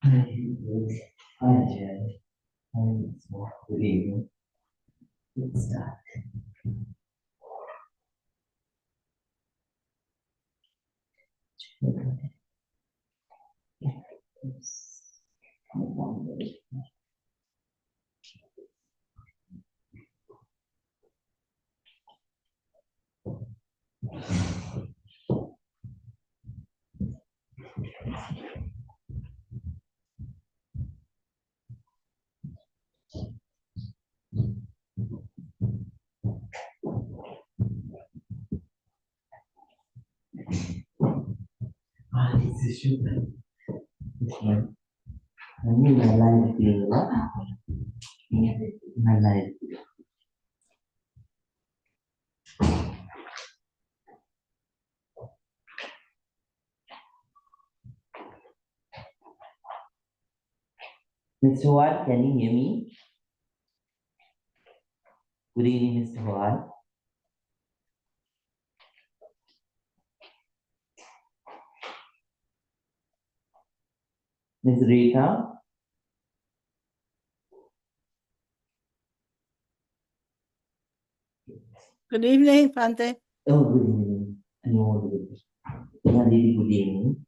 Hi, Jay. Good evening. Let's start. This is sugar. This one. I mean, my life is my life. Mr. Howard, can you hear me? Good evening, Mr. Howard. Ms. Rita? Good evening, Pante. Oh, good evening. No, good evening. Yeah, really good evening.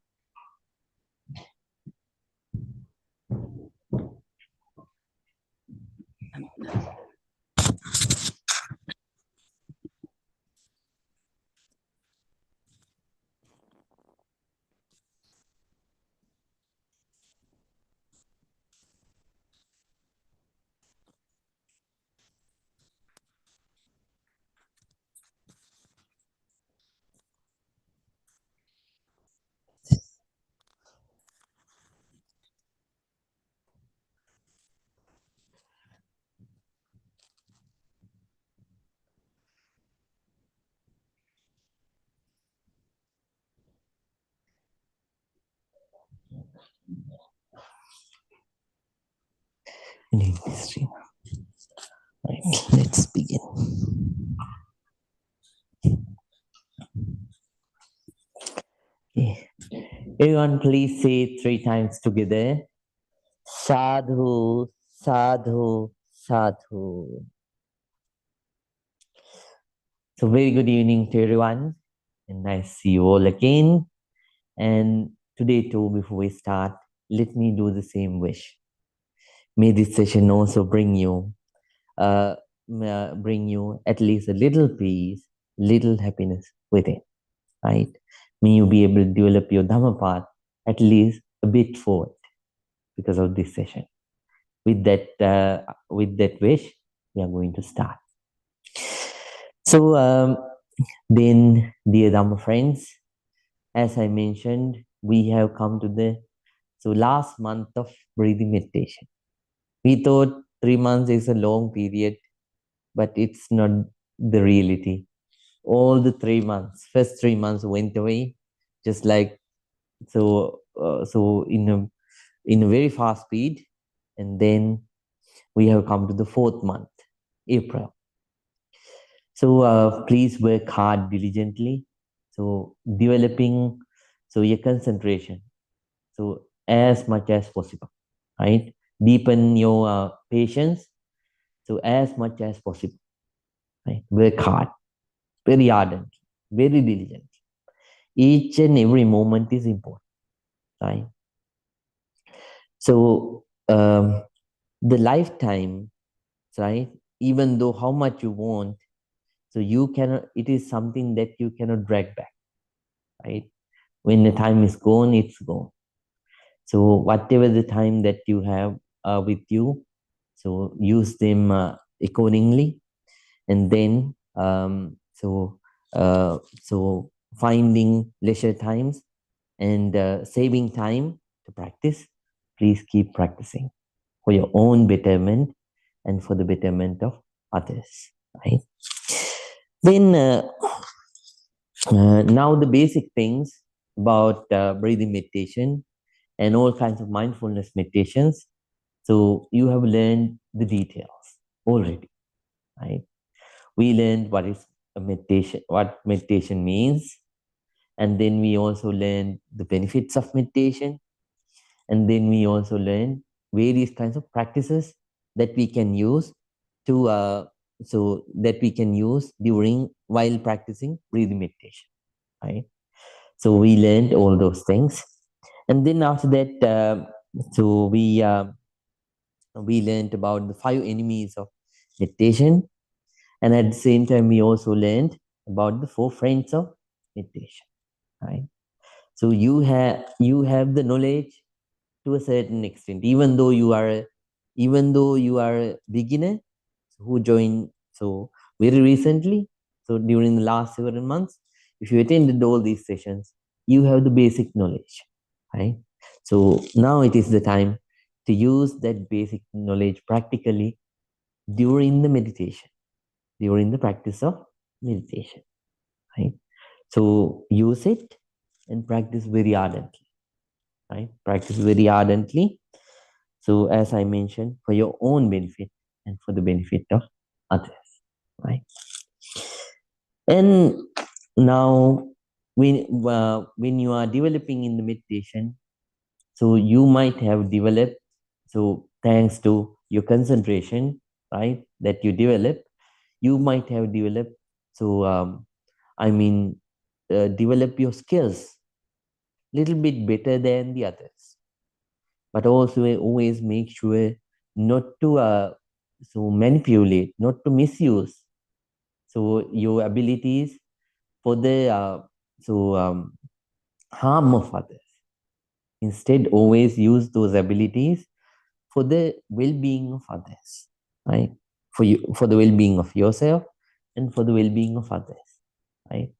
Right, let's begin. Okay. Everyone, please say it 3 times together. Sadhu, sadhu, sadhu. So, very good evening to everyone, and nice to see you all again. And today, too, before we start, let me do the same wish. May this session also bring you at least a little peace, little happiness with it, right? May you be able to develop your Dhamma path at least a bit forward because of this session. With that wish, we are going to start. So then, dear Dhamma friends, as I mentioned, we have come to the last month of breathing meditation. We thought 3 months is a long period, but it's not the reality. All the 3 months, first 3 months went away, just like so in a very fast speed, and then we have come to the 4th month, April. So please work hard diligently. So developing your concentration. So as much as possible, right? Deepen your patience. So as much as possible, right? Work hard, very ardently, very diligently. Each and every moment is important, right? So the lifetime, right? Even though how much you want, so you cannot. It is something that you cannot drag back, right? When the time is gone, it's gone. So whatever the time that you have with you, so use them accordingly, and then so finding leisure times and saving time to practice. Please keep practicing for your own betterment and for the betterment of others. Right? Then now the basic things about breathing meditation and all kinds of mindfulness meditations. So you have learned the details already, right? We learned what is a meditation, what meditation means, and then we also learned the benefits of meditation, And then we also learned various kinds of practices that we can use to that we can use during while practicing breathing meditation, right? So we learned all those things, and then after that, so we learned about the 5 enemies of meditation, and at the same time we also learned about the 4 friends of meditation, right? So you have the knowledge to a certain extent, even though you are a beginner who joined so very recently. So during the last several months, if you attended all these sessions, you have the basic knowledge, right? So now it is the time to use that basic knowledge practically during the meditation, during the practice of meditation, right? So use it and practice very ardently, right? Practice very ardently. So as I mentioned, for your own benefit and for the benefit of others, right? And now, when you are developing in the meditation, so you might have developed, so thanks to your concentration, right, that you develop, you might have developed, so I mean, develop your skills little bit better than the others. But also always make sure not to so manipulate, not to misuse so your abilities for the harm of others. Instead, always use those abilities for the well-being of others, right? For the well-being of yourself and for the well-being of others, right?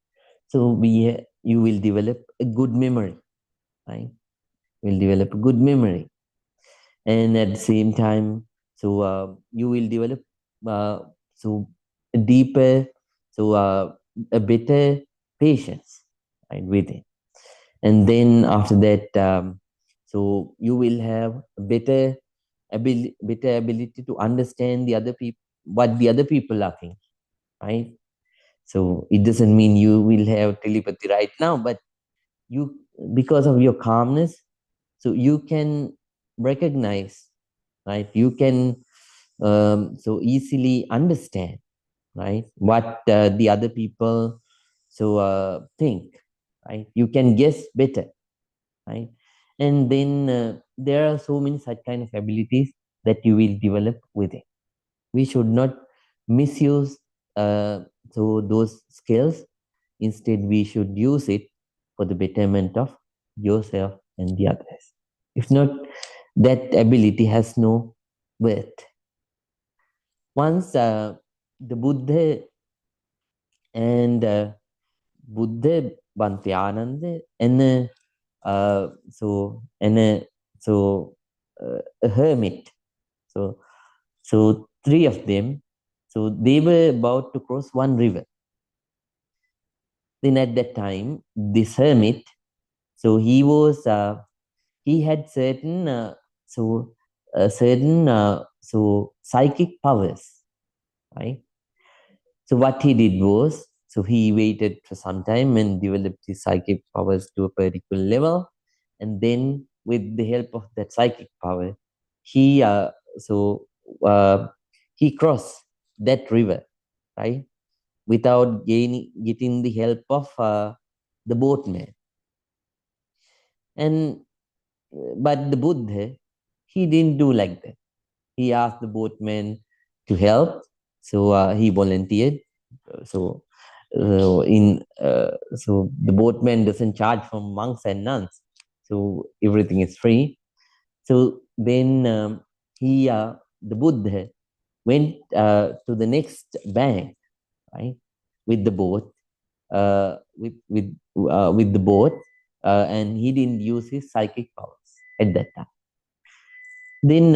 So you will develop a good memory, right? Will develop a good memory, and at the same time, so you will develop uh, so a deeper, so a better patience, right, with it. And then after that, so you will have a better ability to understand the other people, what the other people are thinking, right? So it doesn't mean you will have telepathy right now, but you, because of your calmness, so you can recognize, right? You can so easily understand, right, what the other people so think, right? You can guess better, right? And then there are so many such kind of abilities that you will develop with it. We should not misuse so those skills. Instead, we should use it for the betterment of yourself and the others. If not, that ability has no worth. Once the Buddha and Buddha Bhantyananda and and a hermit. So so 3 of them. So they were about to cross one river. Then at that time, this hermit, so he had certain psychic powers, right? So what he did was, so he waited for some time and developed his psychic powers to a particular level, and then with the help of that psychic power, he so he crossed that river, right, without getting the help of the boatman. And but the Buddha, he didn't do like that. He asked the boatman to help, so he volunteered. So so the boatman doesn't charge from monks and nuns, so everything is free. So then the Buddha went to the next bank, right, with the boat, with the boat, and he didn't use his psychic powers at that time. Then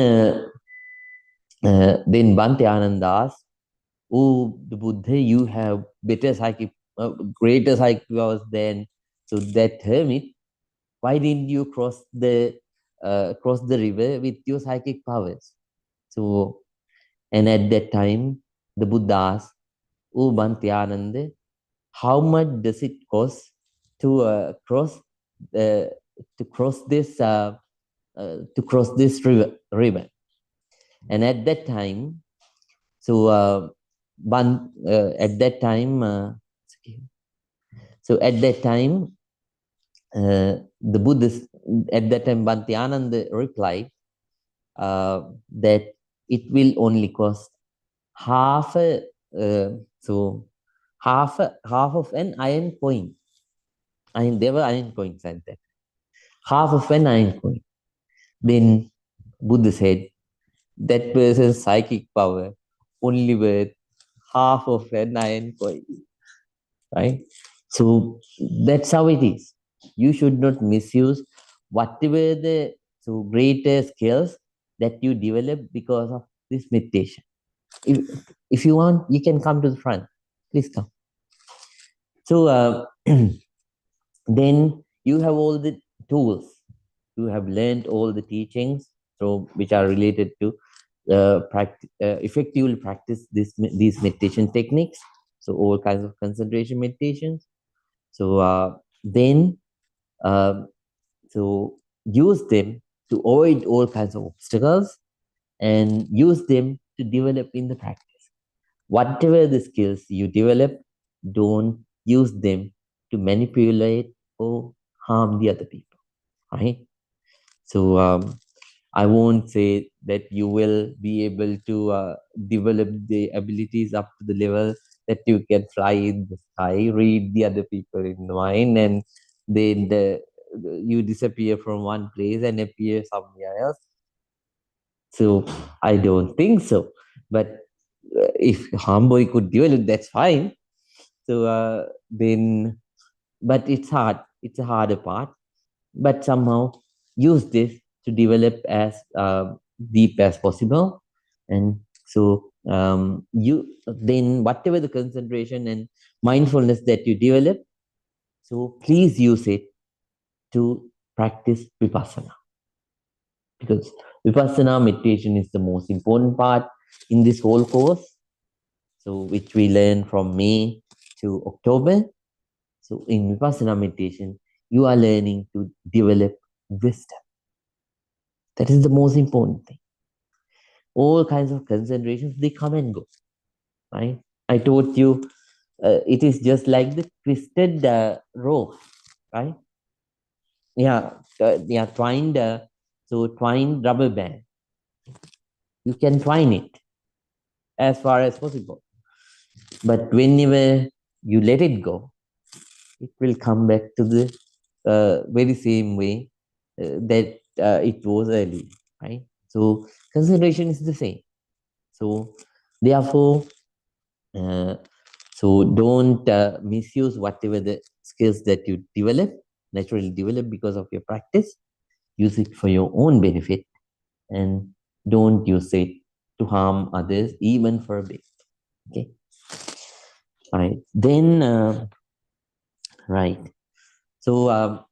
Bhante Ananda asked, "Oh, the Buddha, you have better psychic, greater psychic powers than so that hermit. Why didn't you cross the river with your psychic powers?" So, and at that time, the Buddha asked, "Oh, Bhantyananda, how much does it cost to cross uh, this? to cross this river. And at that time, so at that time, the Buddhist, at that time, Bhantyananda replied that it will only cost half a, half of an iron coin. There were iron coins at that. Half of an iron coin. Then Buddha said that person's psychic power only worth half of an iron coin. Right? So that's how it is. You should not misuse whatever the greater skills that you develop because of this meditation. If you want, you can come to the front. Please come. So then you have all the tools. You have learned all the teachings, which are related to effectively practice these meditation techniques. So all kinds of concentration meditations. So then, so use them to avoid all kinds of obstacles and use them to develop in the practice. Whatever the skills you develop, don't use them to manipulate or harm the other people, right? So I won't say that you will be able to develop the abilities up to the level that you can fly in the sky, read the other people in the mind, and then you disappear from one place and appear somewhere else. So I don't think so. But if Hamboy could develop, that's fine. So then, but it's hard. It's a harder part. But somehow use this to develop as deep as possible. And so you then whatever the concentration and mindfulness that you develop, so please use it to practice vipassana, because vipassana meditation is the most important part in this whole course. So which we learn from May to October. So in vipassana meditation, you are learning to develop wisdom. That is the most important thing. All kinds of concentrations, they come and go, right? I told you, it is just like the twisted rope, right? Twined, twined rubber band. You can twine it as far as possible. But whenever you let it go, it will come back to the very same way that it was earlier, right? So concentration is the same. So therefore, don't misuse whatever the skills that you naturally develop because of your practice. Use it for your own benefit, and don't use it to harm others, even for a bit. Okay. All right. Then, right. So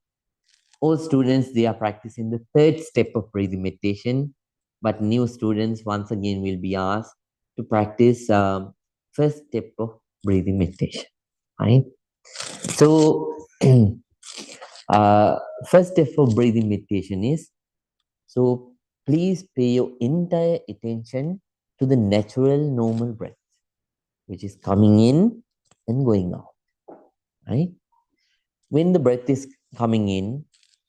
all students, they are practicing the third step of breathing meditation, but new students once again will be asked to practice first step of breathing meditation, right? So first step of breathing meditation is, so please pay your entire attention to the natural normal breath, which is coming in and going out, right? When the breath is coming in,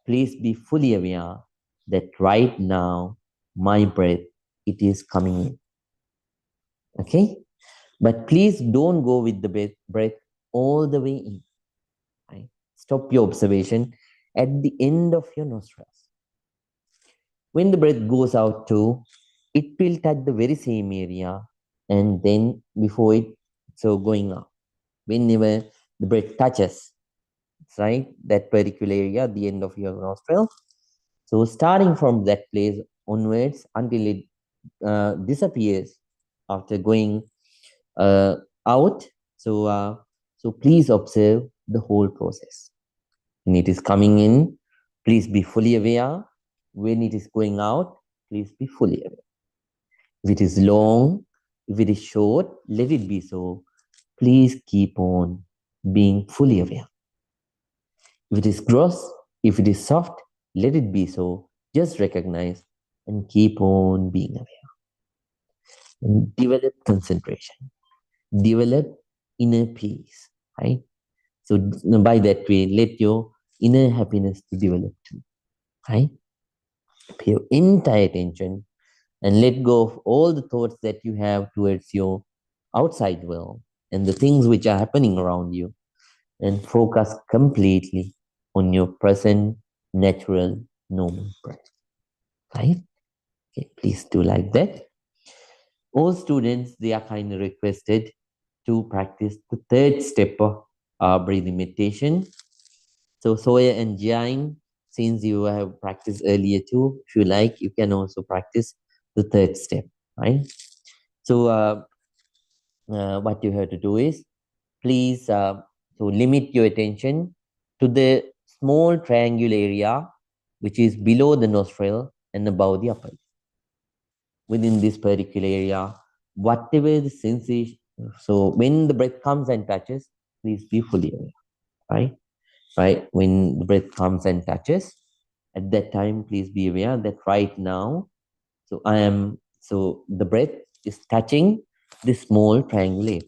please be fully aware that right now, my breath, it is coming in. Okay? But please don't go with the breath all the way in. Right? Stop your observation at the end of your nostrils. When the breath goes out too, it will touch the very same area, and then before it, so going out. Whenever the breath touches, right, that particular area at the end of your nostril, so starting from that place onwards until it disappears after going out. So please observe the whole process. When it is coming in, please be fully aware. When it is going out, please be fully aware. If it is long, if it is short, let it be so. Please keep on being fully aware. If it is gross, if it is soft, let it be so. Just recognize and keep on being aware. And develop concentration. Develop inner peace, right? So by that way, let your inner happiness to develop too, right? Pay your entire attention and let go of all the thoughts that you have towards your outside world and the things which are happening around you, and focus completely on your present natural normal breath, right? Okay, please do like that. All students, they are kindly requested to practice the third step of breathing meditation. So Soya and Jiang, since you have practiced earlier too, if you like, you can also practice the third step, right? So what you have to do is, please so limit your attention to the small triangular area which is below the nostril and above the upper lip. Within this particular area, whatever the sensation, so when the breath comes and touches, please be fully aware, right? Right? When the breath comes and touches, at that time, please be aware that right now, so the breath is touching this small triangular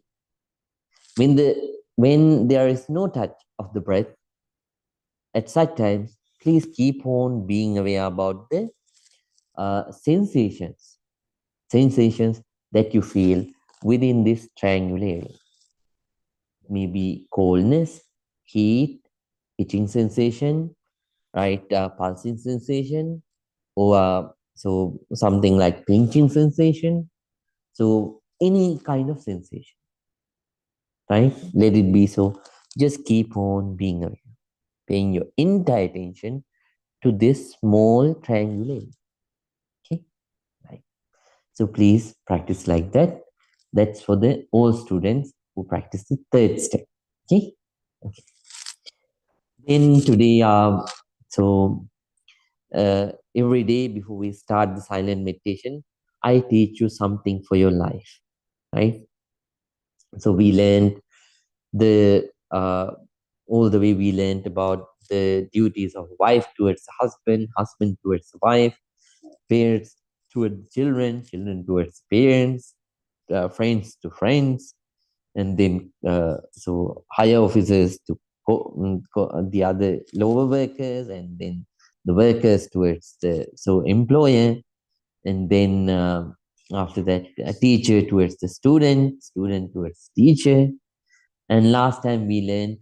area. When there is no touch of the breath, at such times, please keep on being aware about the sensations that you feel within this triangular area. Maybe coldness, heat, itching sensation, right? Pulsing sensation, or so something like pinching sensation. So any kind of sensation, right? Let it be so. Just keep on being aware, paying your entire attention to this small triangular area. Okay, right. So please practice like that. That's for the all students who practice the third step. Okay. Okay. Then today, so every day before we start the silent meditation, I teach you something for your life, right? So we learned the all the way we learned about the duties of wife towards the husband, husband towards the wife, parents towards children, children towards parents, friends to friends, and then so higher officers to the other lower workers, and then the workers towards the so employer, and then after that a teacher towards the student, student towards teacher, and last time we learned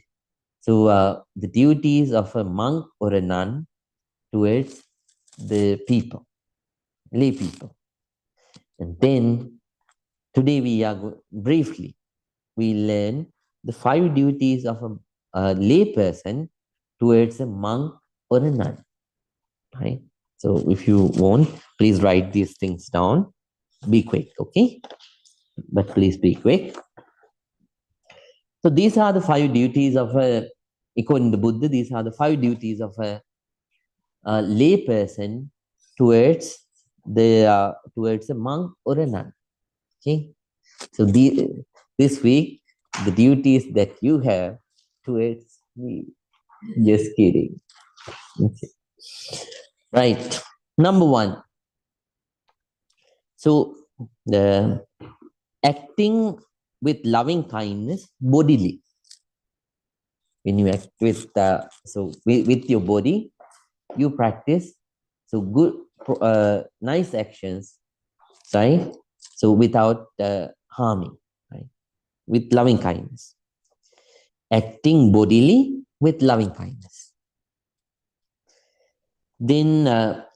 so the duties of a monk or a nun towards the people, lay people. And then today we are briefly we learn the 5 duties of a lay person towards a monk or a nun. Right? So if you want, please write these things down. Be quick, okay? But please be quick. So these are the 5 duties of according to Buddha, these are the 5 duties of a lay person towards towards a monk or a nun. Okay, so this week the duties that you have towards me. Just kidding. Okay. Right. Number 1. So the acting with loving kindness bodily. When you act with with your body, you practice so good nice actions, right? So without harming, right? With loving kindness, acting bodily with loving kindness. Then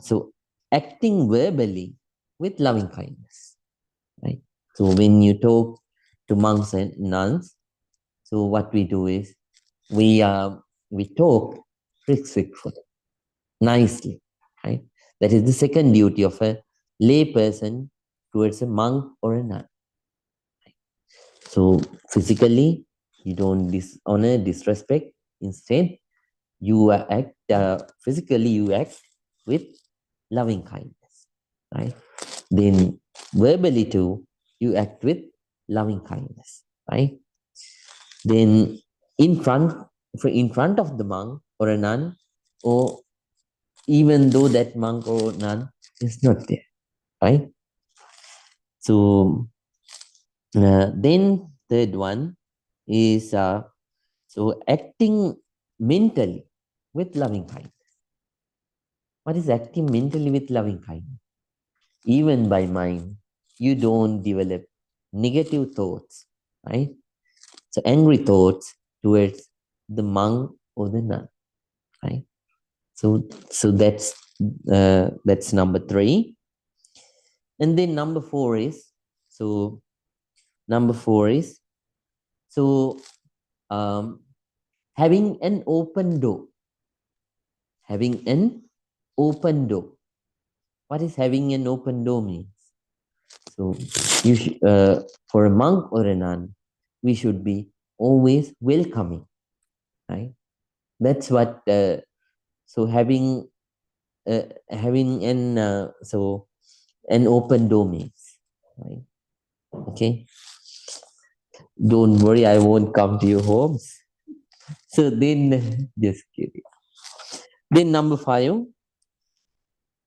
so acting verbally with loving kindness, right? So when you talk to monks and nuns, so what we do is we talk respectfully, nicely, right? That is the second duty of a lay person towards a monk or a nun. So physically, you don't dishonor, disrespect. Instead, you act physically. You act with loving kindness, right? Then verbally too, you act with loving kindness, right? Then in front of the monk or a nun, or even though that monk or nun is not there, right? So then third one is so acting mentally with loving kindness. What is acting mentally with loving kindness? Even by mind, you don't develop negative thoughts, right? So angry thoughts towards the monk or the nun, right? So that's number 3. And then number 4 is so so um, having an open door. Having an open door. What is having an open door means? So for a monk or a nun, we should be always welcoming, right? That's what. So having an open door means, right? Okay. Don't worry, I won't come to your homes. So then, just kidding. Then number 5,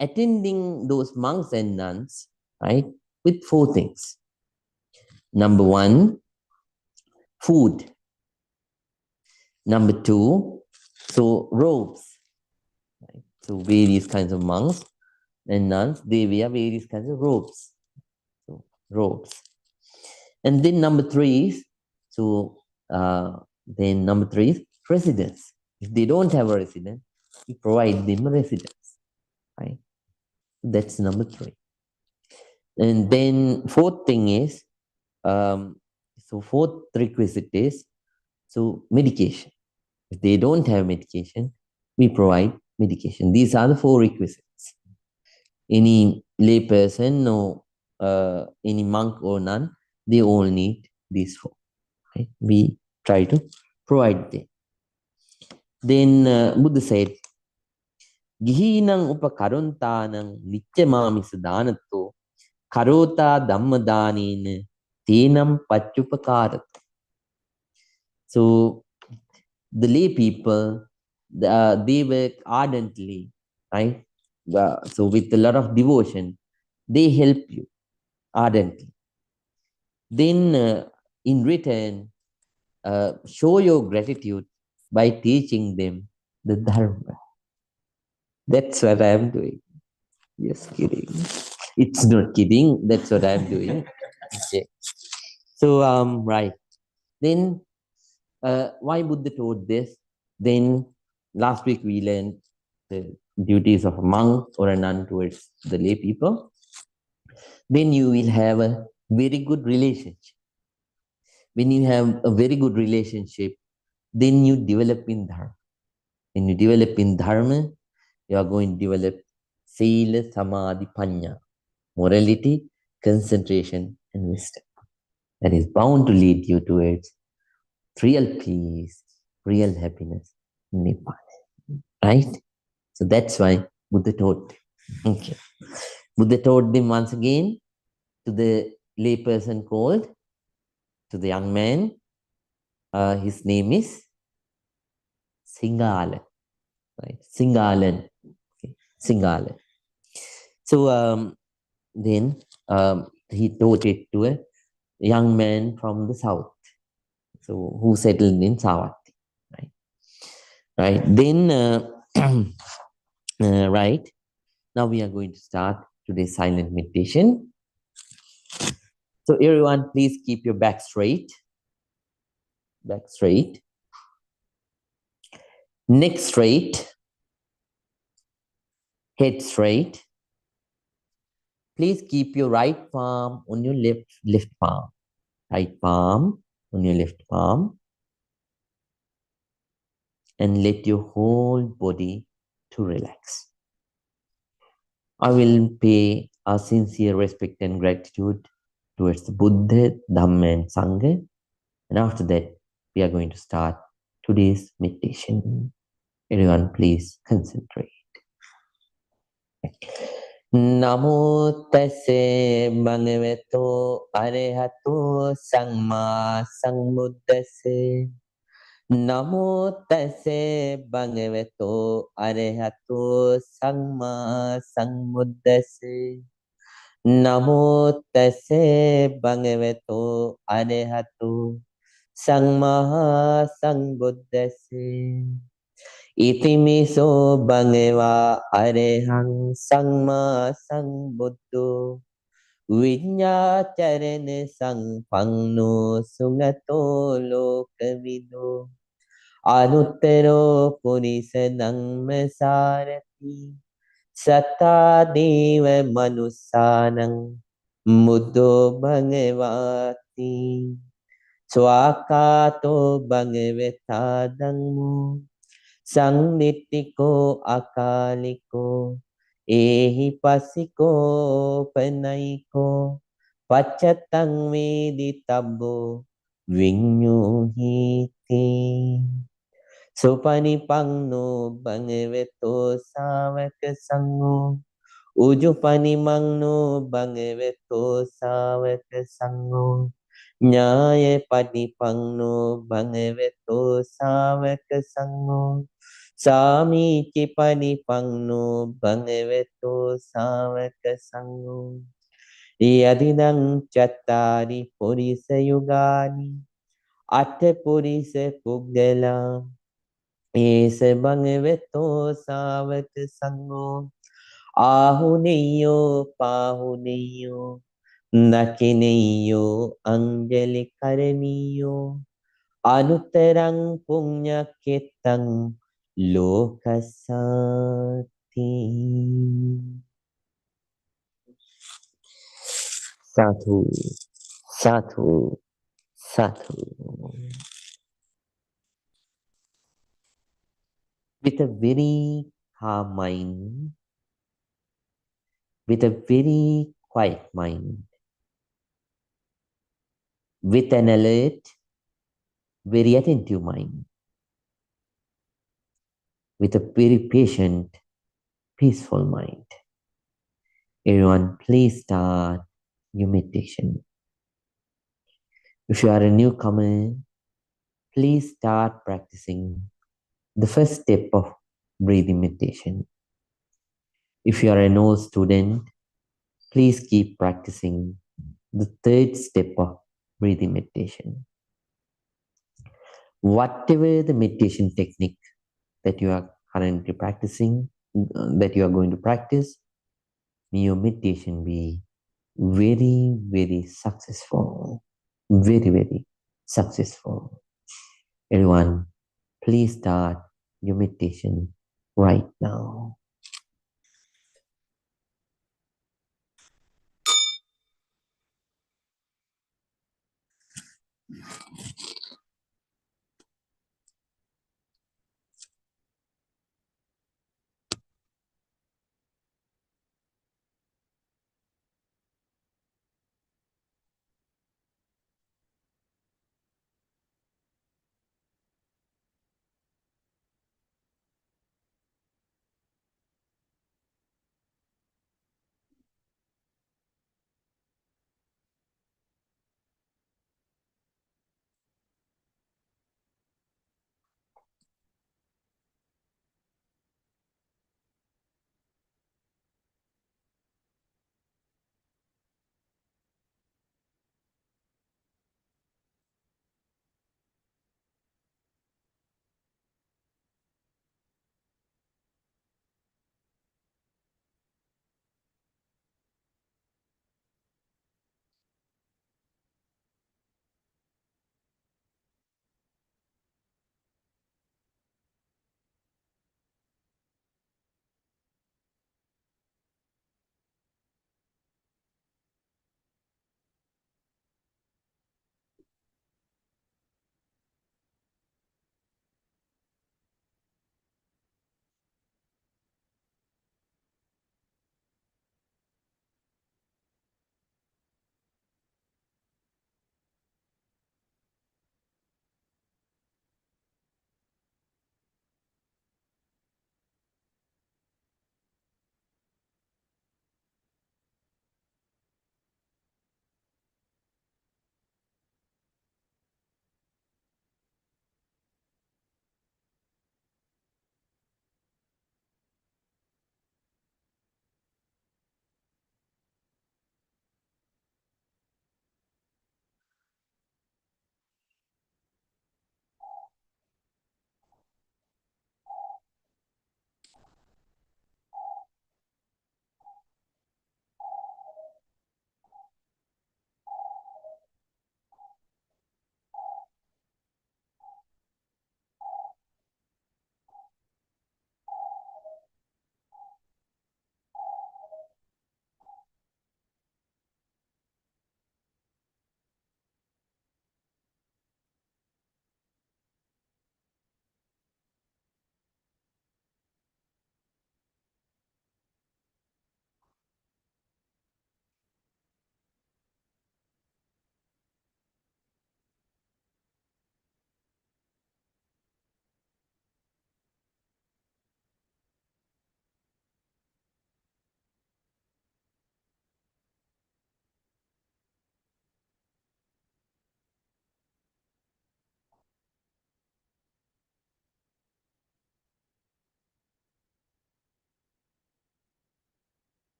attending those monks and nuns, right, with 4 things. Number 1, food. Number 2, so robes. Right? So various kinds of monks and nuns, they wear various kinds of robes. So robes. And then number 3 is residence. If they don't have a residence, we provide them a residence. Right? That's number 3. And then fourth thing is fourth requisite is medication. If they don't have medication, we provide medication. These are the 4 requisites. Any lay person or any monk or nun, they all need these 4. Right? We try to provide them. Then Buddha said, Gihinang upakarontanang nityamamisa danato karota dhammadanina tenam pachupakarat. So the lay people, they work ardently, right? So with a lot of devotion, they help you ardently. Then in return, show your gratitude by teaching them the Dharma. That's what I am doing. Just kidding. It's not kidding. That's what I'm doing. Okay. So right. Then why Buddha told this? Then last week we learned the duties of a monk or a nun towards the lay people. Then you will have a very good relationship. When you have a very good relationship, then you develop in dharma. When you develop in dharma, you are going to develop sila, samadhi, panya, morality, concentration, and wisdom. That is bound to lead you towards real peace, real happiness, nibbana. Right? So that's why Buddha taught them. Okay. Buddha taught them once again to the lay person called, to the young man. His name is Singalan. Right? Singalan. Okay. Singalan. So then he taught it to a young man from the south, so who settled in Savatthi. Right? Right. Then right. Now we are going to start today's silent meditation. So everyone, please keep your back straight. Back straight. Neck straight. Head straight. Please keep your right palm on your left palm. Right palm on your left palm. And let your whole body to relax. I will pay our sincere respect and gratitude towards the Buddha, Dhamma, and Sangha. And after that, we are going to start today's meditation. Everyone, please concentrate. Namo tassa bhagavato arahato samma sambuddhassa. Namo tase bhagavato arahato samma sambuddhase. Namo tase bhagavato arahato samma sambuddhase. Itimiso bhagava arahang samma sambuddho. Viññācarana sampanno sugato lokavido. Anuttaro purisa dhamma sarati. Sattva deva manusanang muddho bhagavati. Swakato bhagavata dhammo. Sangnittiko akaliko. Ehi pasiko panaiko. Pachatang meditabbo. Vinyuhiti. Sopanipangno bhagavato savaka sangho. Ujupanimangno bhagavato savaka sangho. Nyaya panipangno bhagavato savaka sangho. Samici panipangno bhagavato savaka sangho. Yadidang chattari purisa yugani. Atte purisa puggala. Ese bhagavato savaka sangho. Ahuneyo pahuneyo. Nachineyo anjali karaniyo. Anuttarang punya ketang lokasati. Sadhu, sadhu, sadhu. With a very calm mind, with a very quiet mind, with an alert, very attentive mind, with a very patient, peaceful mind. Everyone, please start your meditation. If you are a newcomer, please start practicing the first step of breathing meditation. If you are an old student, please keep practicing the third step of breathing meditation. Whatever the meditation technique that you are currently practicing, that you are going to practice, may your meditation be very, very successful. Very, very successful. Everyone, please start your meditation right now.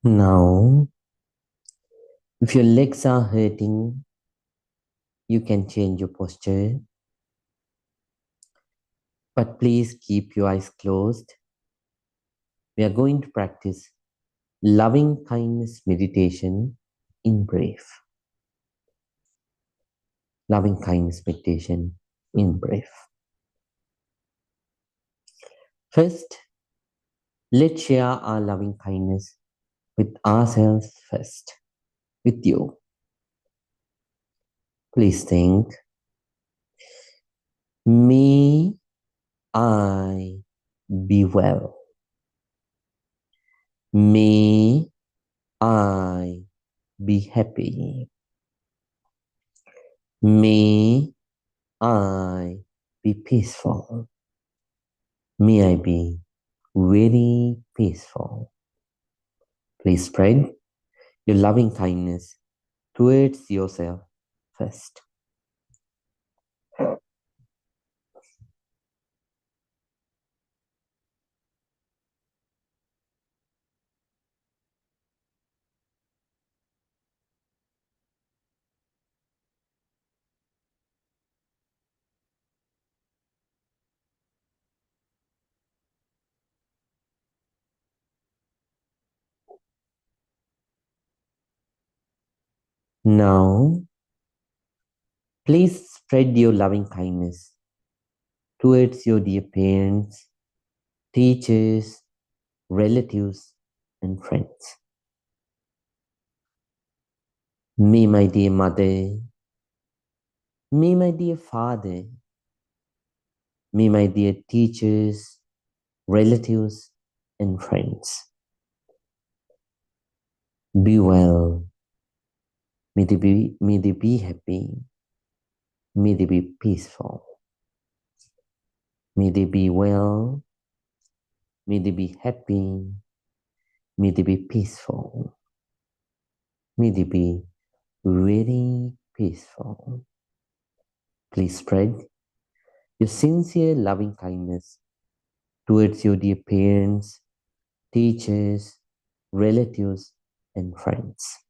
Now, if your legs are hurting, you can change your posture, but please keep your eyes closed. We are going to practice loving kindness meditation in brief. Loving kindness meditation in brief. First, let's share our loving kindness with ourselves first, with you. Please think, may I be well. May I be happy. May I be peaceful. May I be very peaceful. Please spread your loving kindness towards yourself first. Now, please spread your loving kindness towards your dear parents, teachers, relatives, and friends. May my dear mother, may my dear father, may my dear teachers, relatives, and friends be well. May they be happy. May they be peaceful. May they be well. May they be happy. May they be peaceful. May they be very peaceful. Please spread your sincere loving kindness towards your dear parents, teachers, relatives, and friends.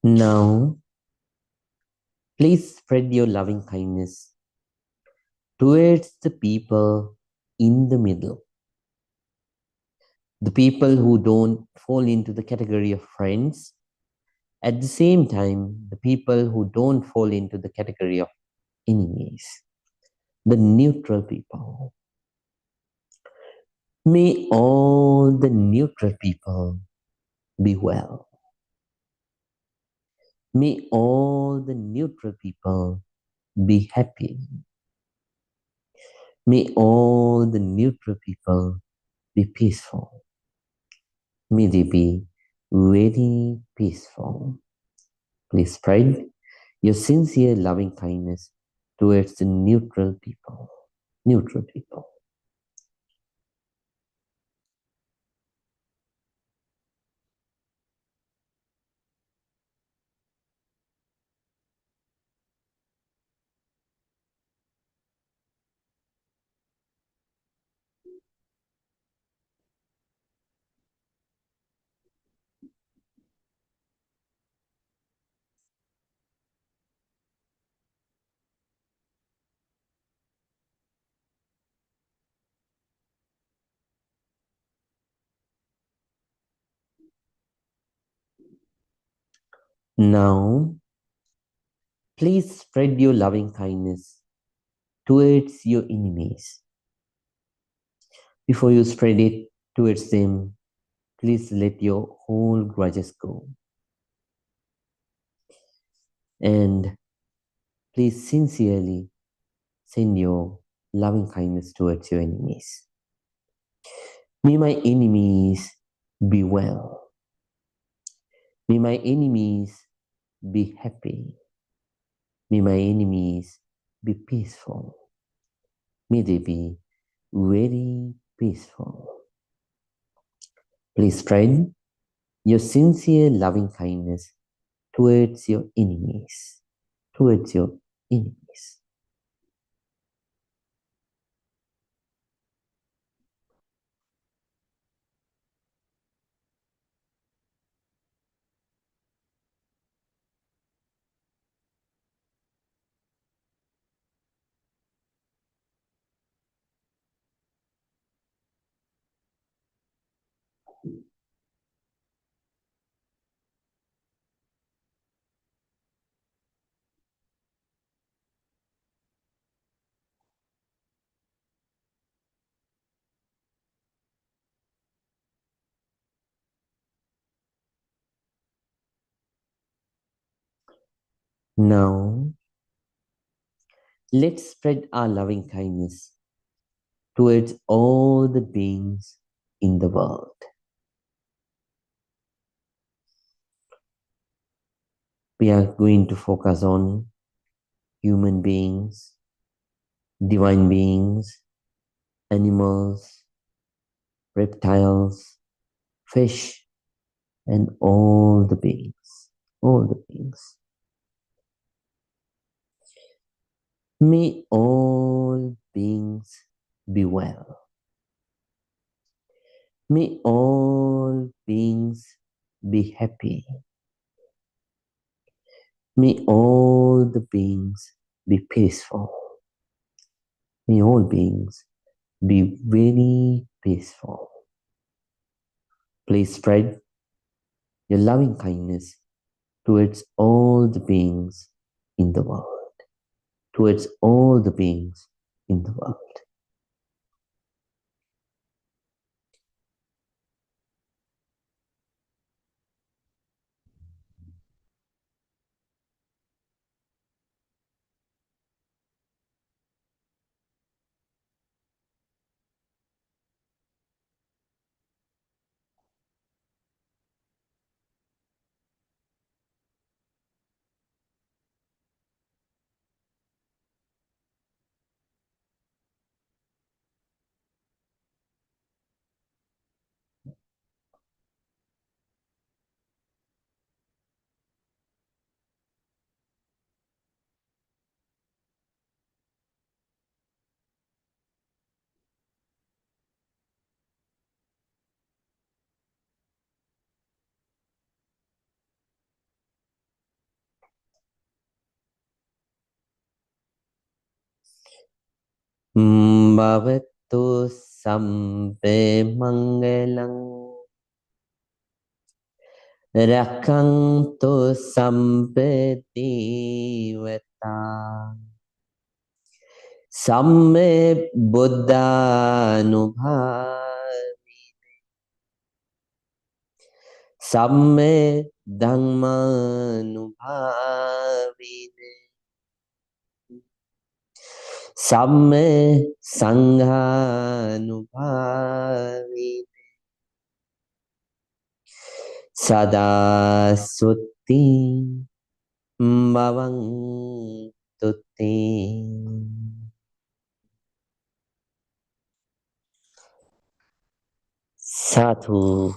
Now, please spread your loving kindness towards the people in the middle. The people who don't fall into the category of friends. At the same time, the people who don't fall into the category of enemies. The neutral people. May all the neutral people be well. May all the neutral people be happy. May all the neutral people be peaceful. May they be very peaceful. Please spread your sincere loving kindness towards the neutral people. Neutral people. Now, please spread your loving kindness towards your enemies. Before you spread it towards them, please let your whole grudges go. And please sincerely send your loving kindness towards your enemies. May my enemies be well. May my enemies be happy. May my enemies be peaceful. May they be very peaceful. Please spread your sincere loving kindness towards your enemies. Towards your enemies. Now, let's spread our loving kindness towards all the beings in the world. We are going to focus on human beings, divine beings, animals, reptiles, fish, and all the beings. All the beings. May all beings be well. May all beings be happy. May all the beings be peaceful. May all beings be very peaceful. Please spread your loving kindness towards all the beings in the world. Towards all the beings in the world. Bhavattu sampe mangalang rakantu sampe divata samme buddhanubhavi samme dhammanubhavi samme sanghanubhavi Sada Sutti Bhavang Tutti. Sadhu,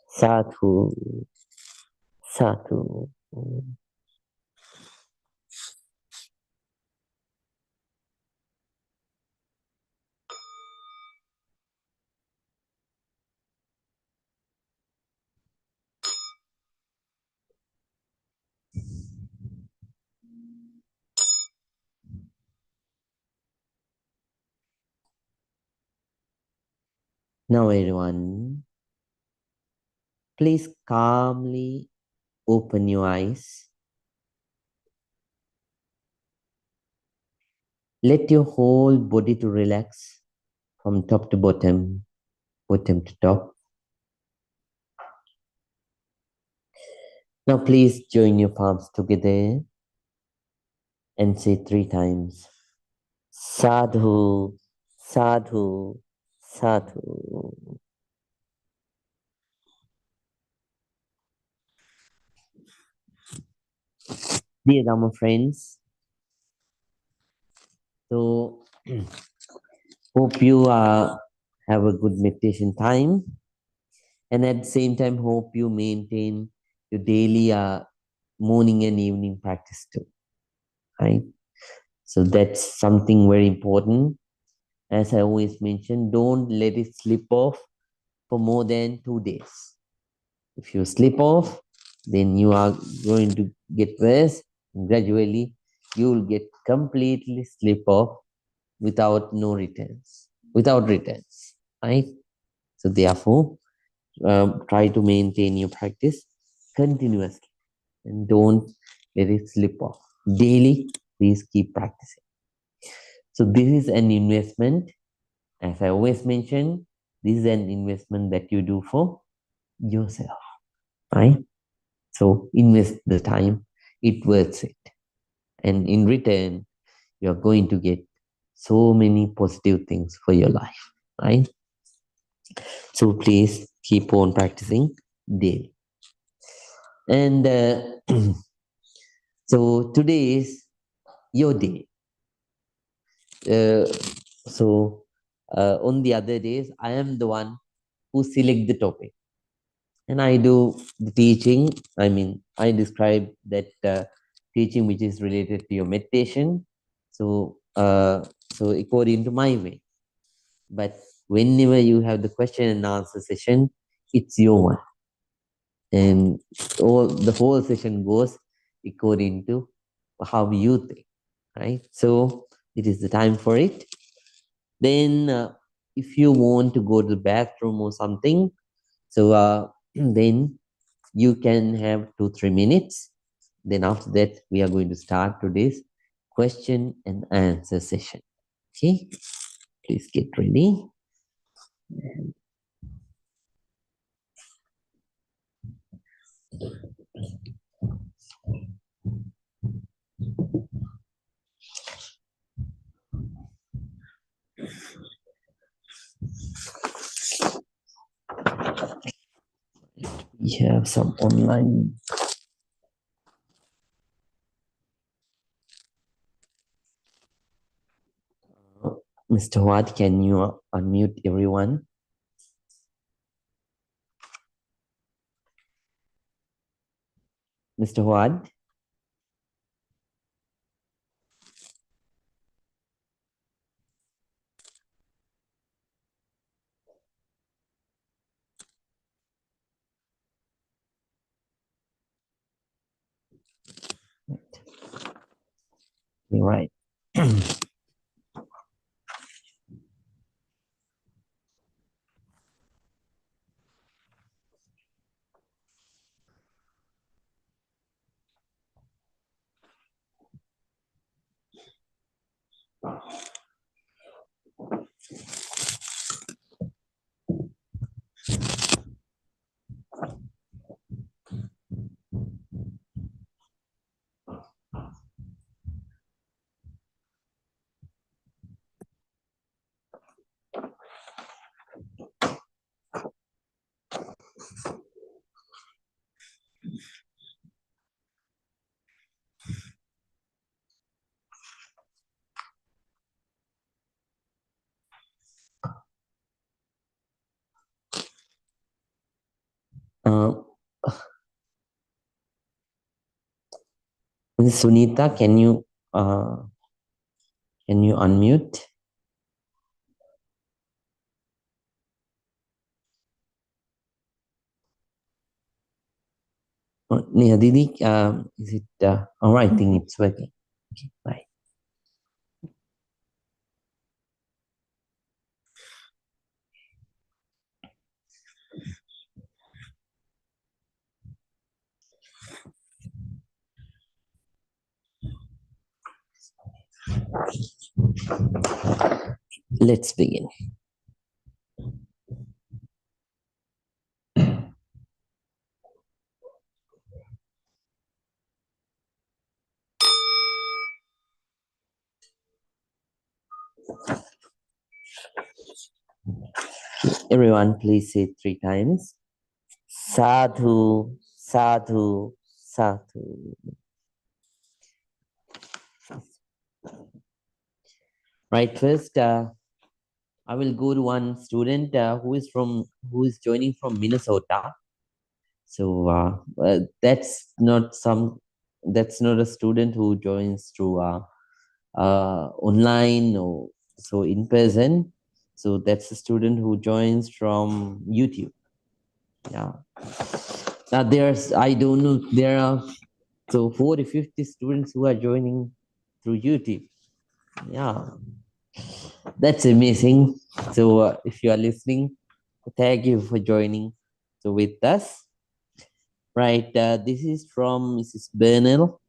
sadhu, sadhu. Now everyone, please calmly open your eyes. Let your whole body to relax from top to bottom, bottom to top. Now please join your palms together and say 3 times. Sadhu, sadhu, sadhu. Dear Dhamma friends, so hope you have a good meditation time, and at the same time hope you maintain your daily morning and evening practice too, right? So that's something very important. As I always mention, don't let it slip off for more than 2 days. If you slip off, then you are going to get worse. Gradually, you will get completely slip off without returns, right? So therefore, try to maintain your practice continuously and don't let it slip off. Daily, please keep practicing. So this is an investment. As I always mention, this is an investment that you do for yourself, right? So invest the time, it worth it. And in return, you're going to get so many positive things for your life, right? So please keep on practicing daily. And so today is your day. On the other days, I am the one who select the topic, and I do the teaching. I mean, I describe that teaching which is related to your meditation. So according to my way. But whenever you have the question and answer session, it's your one, and the whole session goes according to how you think, right? So it is the time for it. Then if you want to go to the bathroom or something, so then you can have 2-3 minutes. Then after that, we are going to start today's question and answer session. Okay, please get ready. We have some online. Mr. Wat, can you unmute everyone? Mr. Wat? You're right. Uh, Ms. Sunita, can you unmute? Neha Didi, is it all right? I think it's working. Okay, bye. Let's begin. Everyone, please say it 3 times. Sadhu, sadhu, sadhu. Right, first, I will go to one student who is joining from Minnesota. So that's not a student who joins through online or so in person. So that's a student who joins from YouTube. Yeah. Now there's I don't know there are so 40, 50 students who are joining through YouTube. Yeah, that's amazing. So if you are listening, thank you for joining. So with us, right? This is from Mrs. Bernal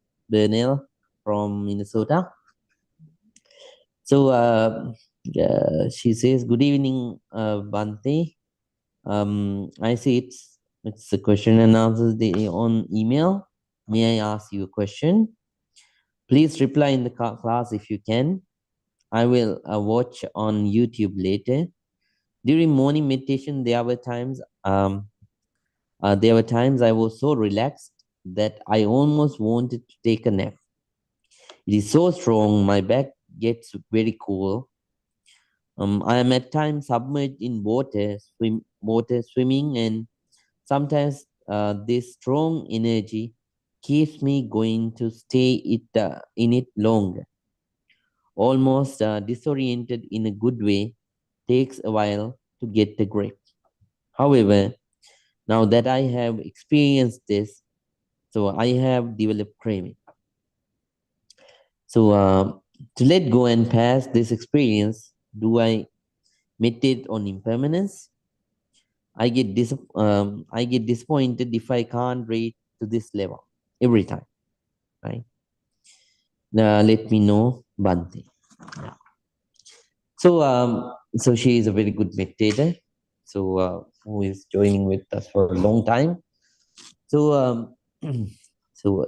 from Minnesota. So she says, "Good evening, Bante. I see it's a question and answers on email. May I ask you a question? Please reply in the class if you can. I will watch on YouTube later. During morning meditation, there were times I was so relaxed that I almost wanted to take a nap. It is so strong, my back gets very cool. I am at times submerged in water swimming, and sometimes this strong energy keeps me going to stay in it longer. Almost disoriented in a good way, takes a while to get the grip. However, now that I have experienced this, so I have developed craving. So to let go and pass this experience, do I meditate on impermanence? I get disappointed if I can't reach to this level every time. Right? Let me know, Bante. Yeah. So she is a very good meditator. So who is joining with us for a long time. So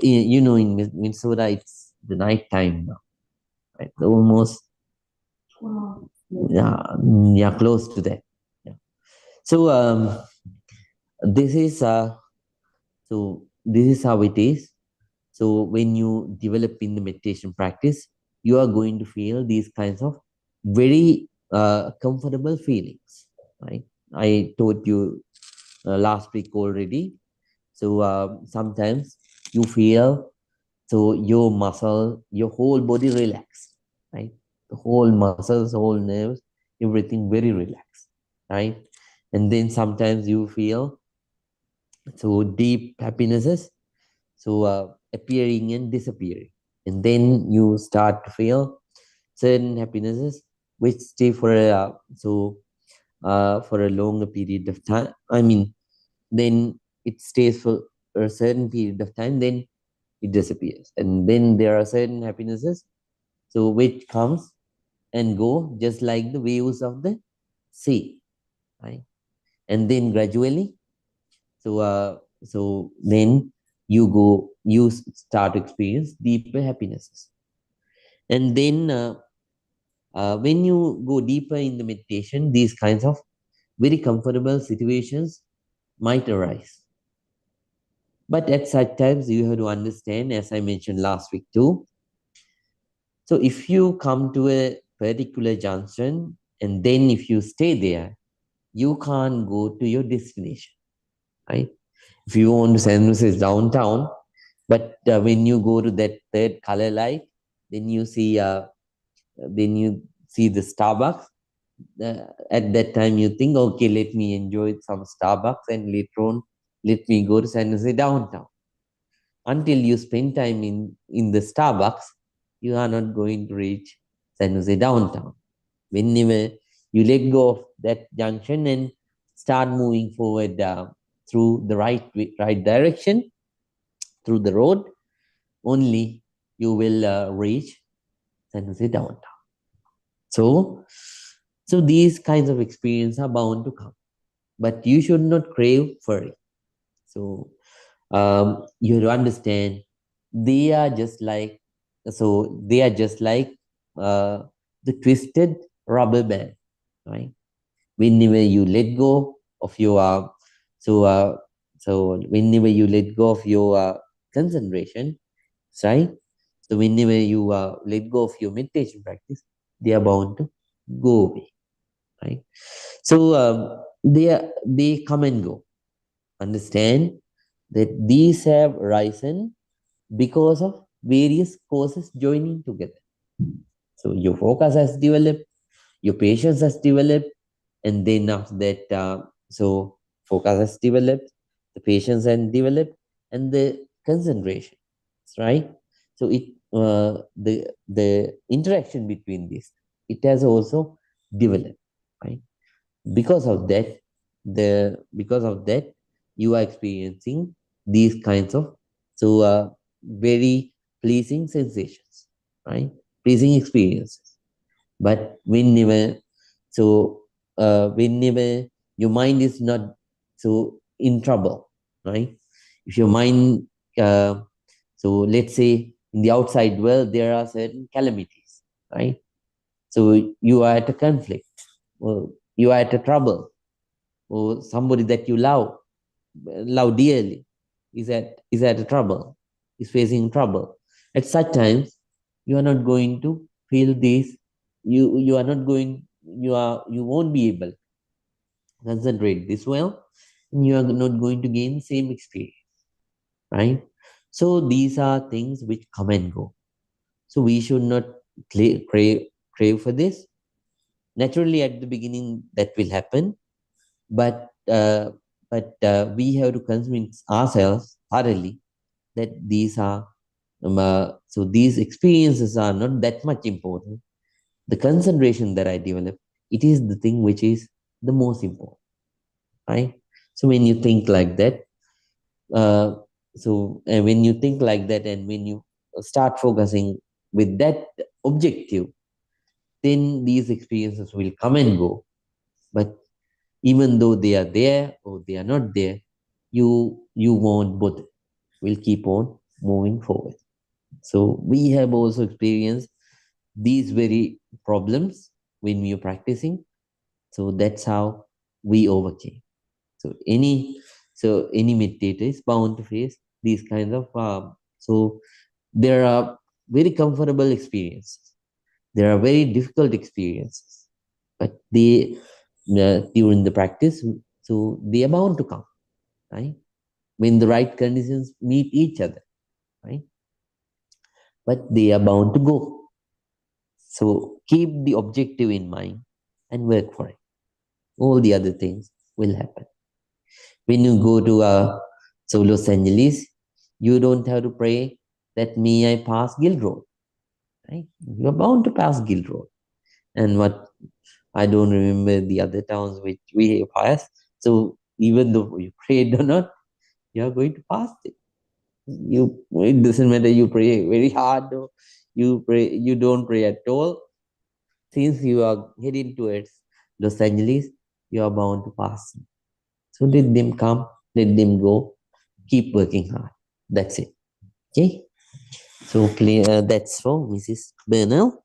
you know in Minnesota it's the night time now, right? Almost yeah close to that. Yeah. So this is this is how it is. So when you develop in the meditation practice, you are going to feel these kinds of very comfortable feelings, right? I told you last week already. So sometimes you feel so your muscle, your whole body relax, right? The whole muscles, whole nerves, everything very relaxed, right? And then sometimes you feel so deep happinesses, so appearing and disappearing, and then you start to feel certain happinesses which stay for for a longer period of time. I mean, then it stays for a certain period of time, then it disappears, and then there are certain happinesses so which comes and go just like the waves of the sea, right? And then gradually so then you start to experience deeper happinesses, and then when you go deeper in the meditation, these kinds of very comfortable situations might arise. But at such times you have to understand, as I mentioned last week too, so if you come to a particular junction and then if you stay there, you can't go to your destination, right? If you want to San Jose downtown, but when you go to that third color light, then you see the Starbucks. At that time, you think, okay, let me enjoy some Starbucks, and later on, let me go to San Jose downtown. Until you spend time in the Starbucks, you are not going to reach San Jose downtown. Whenever you let go of that junction and start moving forward through the right direction, through the road, only you will reach San Jose downtown. So these kinds of experiences are bound to come, but you should not crave for it. So you have to understand they are just like uh, the twisted rubber band, right? Whenever you let go of your so uh, whenever you let go of your concentration, right? So whenever you let go of your meditation practice, they are bound to go away, right? So they come and go. Understand that these have risen because of various causes joining together. So your focus has developed, your patience has developed, and then after that, focus has developed, the patience has developed, and the concentration, right? So the interaction between these, it has also developed, right? Because of that, because of that, you are experiencing these kinds of very pleasing sensations, right? Pleasing experiences. But whenever your mind is not in trouble, right? If your mind let's say in the outside world there are certain calamities, right? So you are at a conflict, or you are at a trouble, or somebody that you love dearly is at a trouble, is facing trouble. At such times, you are not going to feel this. You are not going. You won't be able to concentrate this well, and you are not going to gain the same experience, right? So these are things which come and go. So we should not crave for this. Naturally, at the beginning, that will happen, but we have to convince ourselves thoroughly that these experiences are not that much important. The concentration that I develop, it is the thing which is the most important, right? So when you think like that, when you think like that, and when you start focusing with that objective, then these experiences will come and go. But even though they are there or they are not there, you won't bother. Will keep on moving forward. So we have also experienced these very problems when we are practicing. So that's how we overcame. So any meditator is bound to face these kinds of there are very comfortable experiences. There are very difficult experiences, but they during the practice, so they are bound to come, right? When the right conditions meet each other, right? But they are bound to go. So keep the objective in mind and work for it. All the other things will happen. When you go to Los Angeles, you don't have to pray that may I pass Guild Road, right? You're bound to pass Guild Road. And what I don't remember the other towns which we have passed. So even though you prayed or not, you are going to pass it. It doesn't matter you pray very hard or you don't pray at all. Since you are heading towards Los Angeles, you are bound to pass. So let them come, let them go, keep working hard. That's it. Okay. So that's for Mrs. Bernal,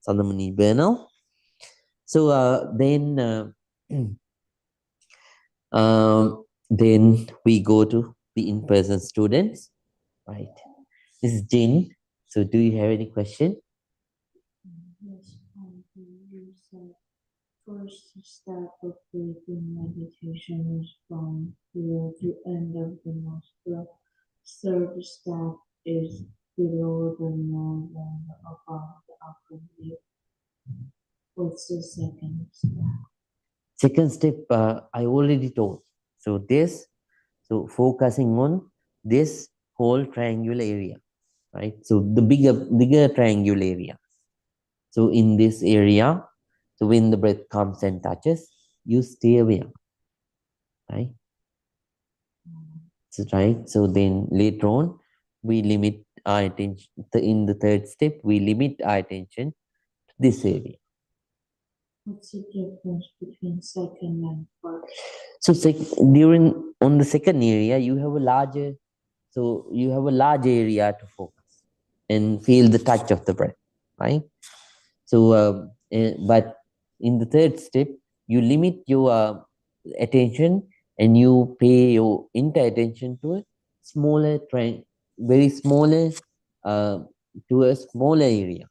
Sandamani Bernal. So then we go to the in-person students, right? This is Jane. So do you have any question? First step of breathing meditation is from here to end of the nostril. Third step is below the nose and above the upper lip. What's the second step? Second step, I already told. So focusing on this whole triangular area, right? So the bigger triangular area. So in this area, so when the breath comes and touches, you stay away, right? So, right. So then later on, we limit our attention. In the third step, we limit our attention to this area. What's the difference between second and first? So on the second area, you have a larger area to focus and feel the touch of the breath, right? So, but in the third step, you limit your attention and you pay your entire attention to a smaller very smaller, uh, to a smaller area,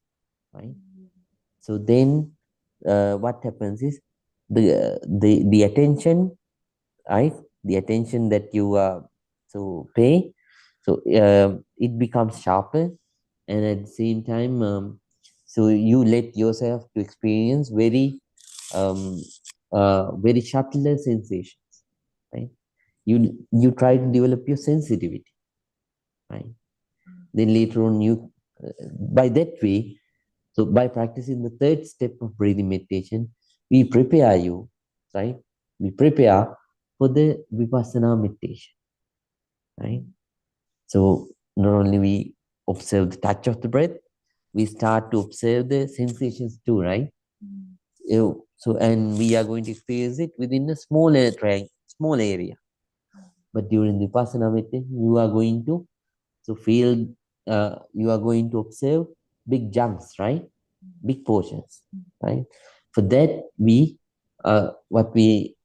right? So then, what happens is the attention, right? The attention that you pay, so it becomes sharper, and at the same time, so you let yourself to experience um, very subtler sensations, right? You try to develop your sensitivity, right? Then later on, by that way, so by practicing the third step of breathing meditation, we prepare you, right? We prepare for the vipassana meditation, right? So not only we observe the touch of the breath, we start to observe the sensations too, right? So and we are going to experience it within a small area. But during the vipassana meditation, you are going to feel, you are going to observe big chunks, right? Big portions, right? For that,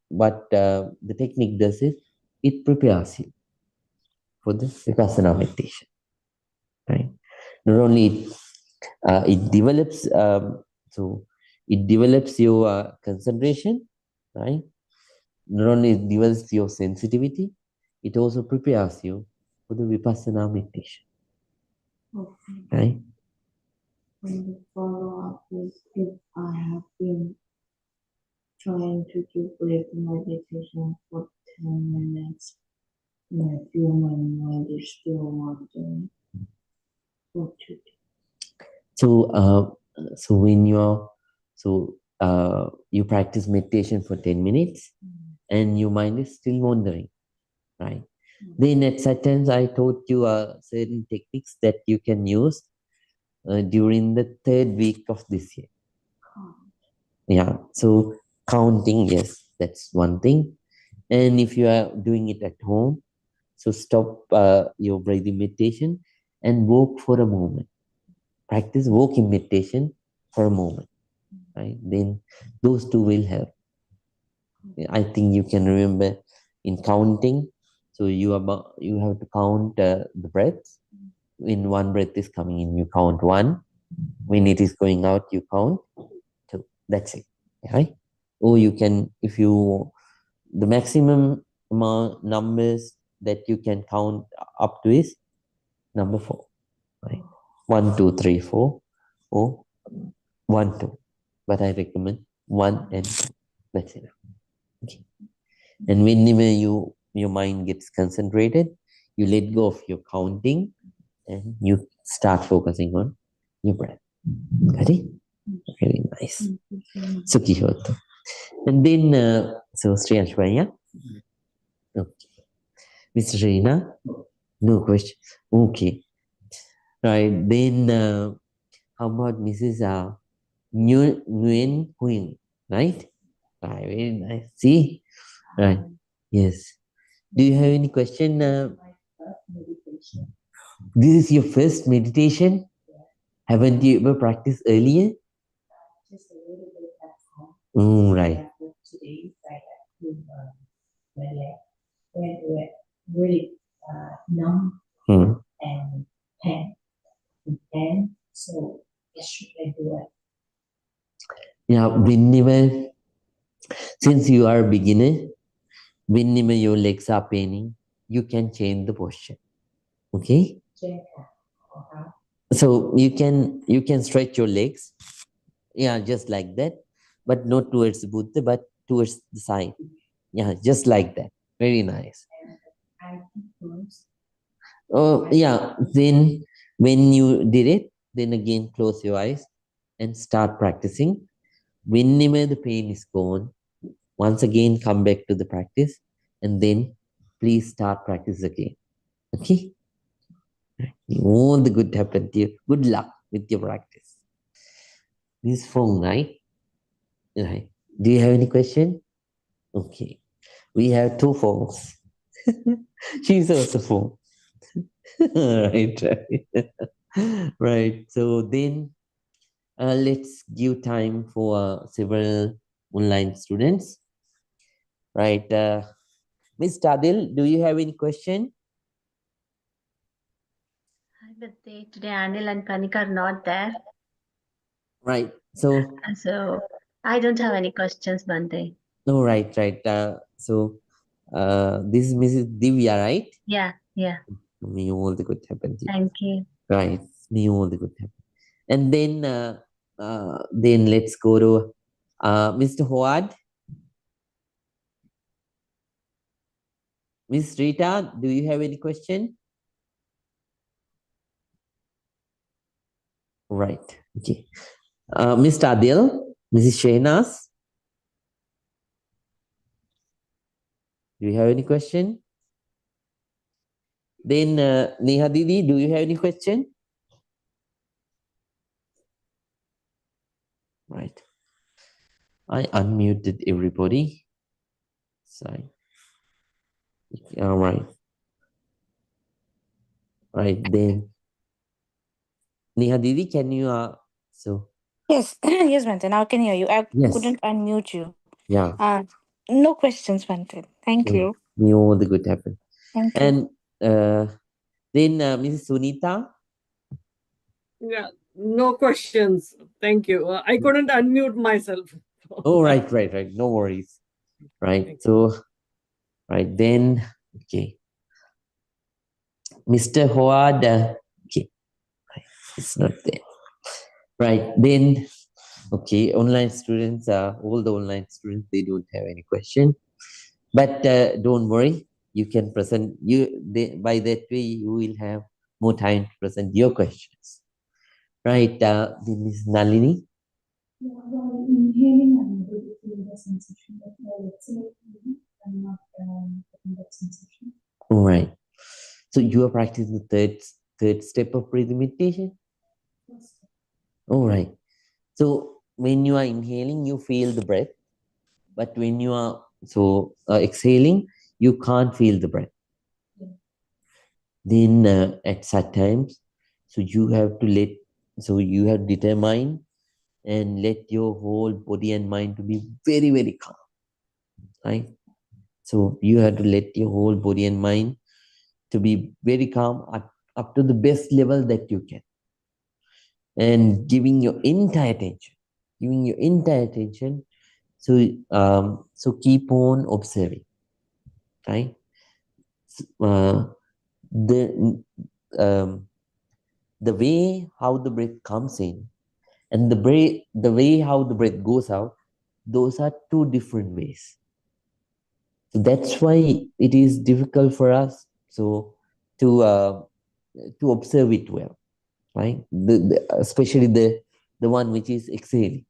what the technique does is it prepares you for the vipassana meditation, right? Not only it develops, it develops your concentration, right? Not only it develops your sensitivity, it also prepares you for the vipassana meditation, Okay. right? And the follow-up is if I have been trying to do breathing meditation for 10 minutes and I feel my mind is still wandering, what to do? So when you practice meditation for 10 minutes and your mind is still wandering, right? Then at such times I taught you certain techniques that you can use during the third week of this year. Yeah, so counting, yes, that's one thing. And if you are doing it at home, so stop your breathing meditation and walk for a moment. Practice walking meditation for a moment, right? Then those two will help. I think you can remember in counting. So you have to count the breaths. When one breath is coming in, you count one. When it is going out, you count two. That's it, right? Or you can, if you the maximum amount numbers that you can count up to is number 4, right? 1, 2, 3, 4, or 1, 2. But I recommend 1 and 2. That's enough. Okay. And whenever your mind gets concentrated, you let go of your counting and you start focusing on your breath. Got it? Very nice. Sukhi hoto. And then, Sri Ashwanya. Okay. Mr. Reena? No question. Okay. Right. Then, how about Mrs. Nguyen Queen? Right? Right. Very nice. See? Right. Yes. Do you have any question? This is your first meditation? Haven't you ever practiced earlier? Just a little bit at home. Right. Today, I have to really numb and pain. So, what should I do? Yeah, whenever Since you are a beginner, whenever your legs are paining, you can change the posture. Okay? So you can stretch your legs, yeah, just like that, but not towards the Buddha, but towards the side. Yeah, just like that. Very nice. Oh, yeah. Then when you did it, then again close your eyes and start practicing. Whenever the pain is gone, once again come back to the practice, and then please start practice again. Okay? All the good happen to you. Good luck with your practice. This phone, right? Right. Do you have any question? Okay. We have two phones. She's also phone. Right, right. Right. So then let's give time for several online students. Right. Miss Tadil, do you have any question? Hi, Bhante. Today Anil and Kanika are not there. Right. So, So I don't have any questions, Bhante. no, right, right. This is Mrs. Divya, right? Yeah, yeah. May all the good happen to you. Thank you. Right. May all the good happen. And then let's go to Mr. Howard. Miss Rita, do you have any question? Right. Okay. Mr. Adil, Mrs. Shehnas, do you have any question? Then Neha Didi, do you have any question? Right. I unmuted everybody. Sorry. All right. Right. Then Neha Didi, can you so Yes, yes, Bante. Now I can hear you. I yes. couldn't unmute you. Yeah. No questions, Bante. Thank So you. may all the good happen. Thank you. And then Mrs. Sunita. Yeah, no questions. Thank you. I couldn't unmute myself. Oh, right, right, right. No worries. Right. So, right then, okay. Mr. Howard, okay, it's not there. Right then, okay. Online students, all the online students, they don't have any question. But don't worry, you can present. By that way, you will have more time to present your questions. Right, then Ms. Nalini. Yeah, while inhaling, I'm able to feel the sensation, but while exhaling, I'm not getting that sensation. All right. So you are practicing the third step of breathing meditation. All right. So when you are inhaling, you feel the breath, but when you are exhaling, you can't feel the breath. Yeah. Then at such times, so you have to you have determined and let your whole body and mind to be very, very calm, right? So you have to let your whole body and mind to be very calm up to the best level that you can, and giving your entire attention. So keep on observing, right? Uh, the um, the way how the breath comes in and the way how the breath goes out, those are two different ways. So that's why it is difficult for us to observe it well, right? Especially the one which is exhaling.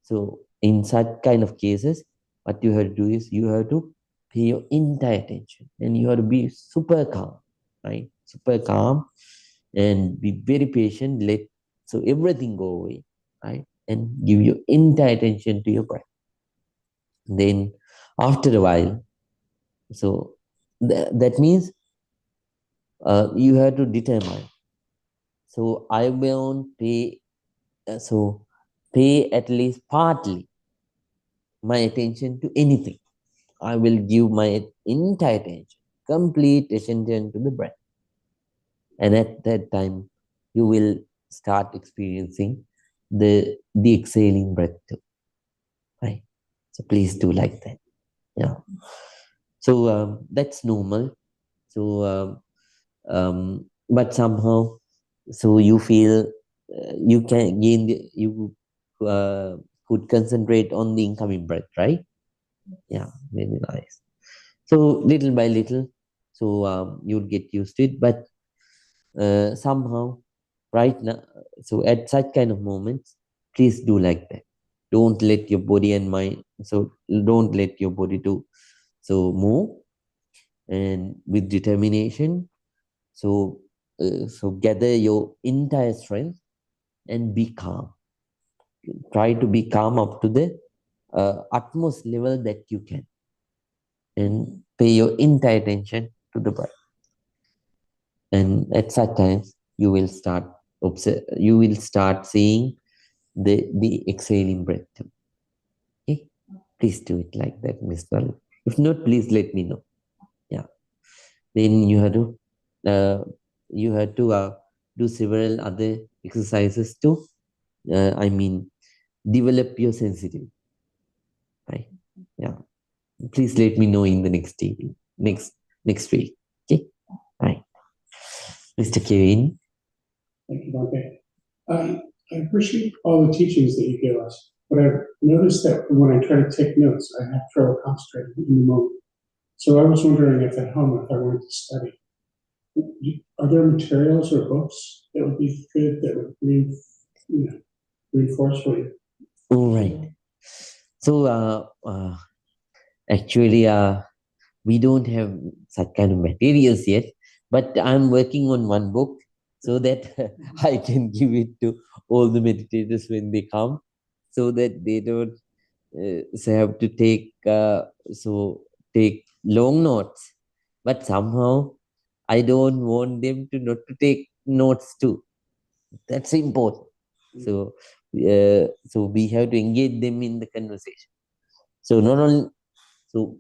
So in such kind of cases, what you have to do is you have to pay your entire attention and you have to be super calm, right? Super calm and be very patient. Let so everything go away, right? And give your entire attention to your breath. Then after a while, so that means you have to determine. So I won't pay. Pay at least partly my attention to anything. I will give my entire attention, complete attention to the breath. And at that time, you will start experiencing the exhaling breath too. Right. So please do like that. Yeah. So that's normal. But somehow, so you feel you can gain you could concentrate on the incoming breath, right? Yeah, very nice. So little by little, you'll get used to it. But somehow, right now, so at such kind of moments, please do like that. Don't let your body and mind. So don't let your body move, and with determination. So gather your entire strength and be calm. Try to be calm up to the utmost level that you can, and pay your entire attention to the breath. And at such times, you will start seeing the exhaling breath too. Okay? Please do it like that, Miss Lal. If not, please let me know. Yeah. Then you have to do several other exercises to develop your sensitivity. Right? Yeah. Please let me know in the next day, next week. Okay. Right. Mr. Kevin. Thank you, Bhante. I appreciate all the teachings that you give us, but I've noticed that when I try to take notes, I have trouble concentrating in the moment. So I was wondering if at home, if I wanted to study, are there materials or books that would be good that would reinforce for you? All right. So actually, we don't have such kind of materials yet, but I'm working on one book so that I can give it to all the meditators when they come, so that they don't have to take long notes. But somehow I don't want them to not to take notes too. That's important. So we have to engage them in the conversation. So not only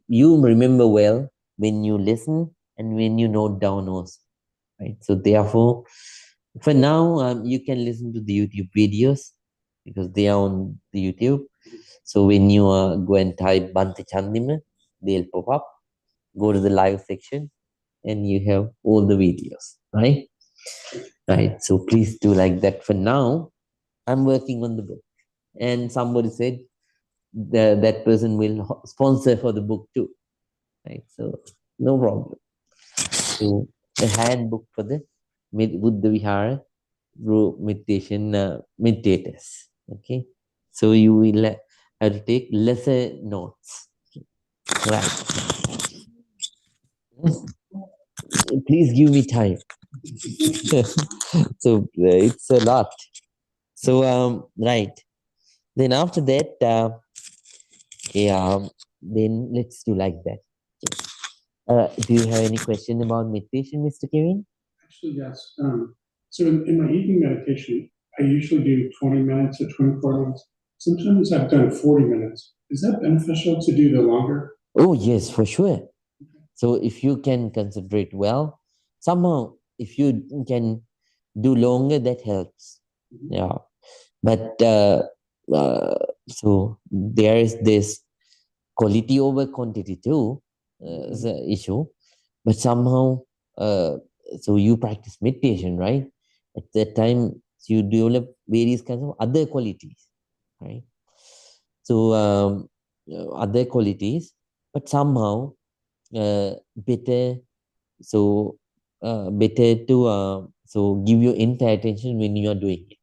you remember well when you listen and when you note down also, right? So therefore, for now, you can listen to the YouTube videos because they are on the YouTube. So when you go and type Bhante Chandima, they'll pop up. Go to the live section, and you have all the videos, right? Right. So please do like that. For now, I'm working on the book, and somebody said that person will sponsor for the book too, right? So no problem. So the handbook for the Buddha Vihara group meditation meditators. Okay, so you will have to take lesser notes, right? Please give me time. So it's a lot. So right. Then after that, then let's do like that. Do you have any question about meditation, Mr. Kevin? Actually, yes. So in my evening meditation, I usually do 20 minutes or 24 minutes. Sometimes I've done 40 minutes. Is that beneficial to do the longer? Oh, yes, for sure. So if you can concentrate well, somehow if you can do longer, that helps. Yeah. But so there is this quality over quantity too, the issue. But somehow, so you practice meditation, right? At that time, you develop various kinds of other qualities, right? So other qualities, but somehow better. So better to give your entire attention when you are doing it.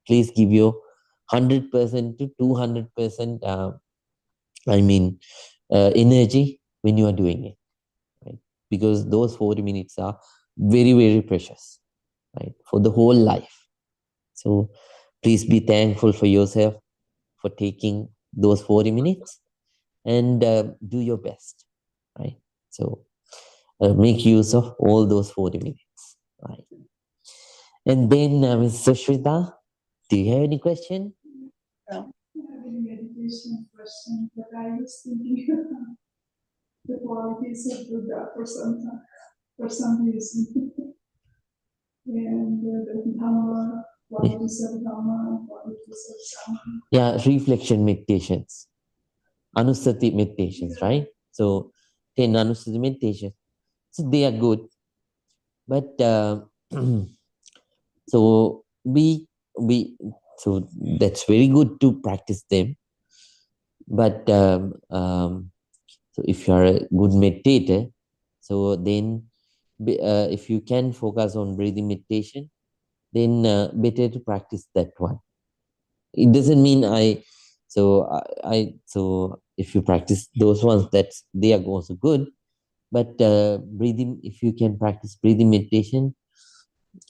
Please give your 100% to 200%. Energy when you are doing it, right? Because those 40 minutes are very, very precious, right? For the whole life. So please be thankful for yourself for taking those 40 minutes and do your best, right? So make use of all those 40 minutes, right? And then, Ms. Sushrita, do you have any question? I don't have any meditation question, but I was thinking the qualities of Buddha for some reason. And the Dhamma, qualities of Dhamma, qualities of Sama. Yeah, reflection meditations. Anusati meditations, right? So 10 Anusati meditations. So they are good. But so so that's very good to practice them. But so if you are a good meditator, so then if you can focus on breathing meditation, then better to practice that one. It doesn't mean so if you practice those ones, they are also good. But breathing, if you can practice breathing meditation,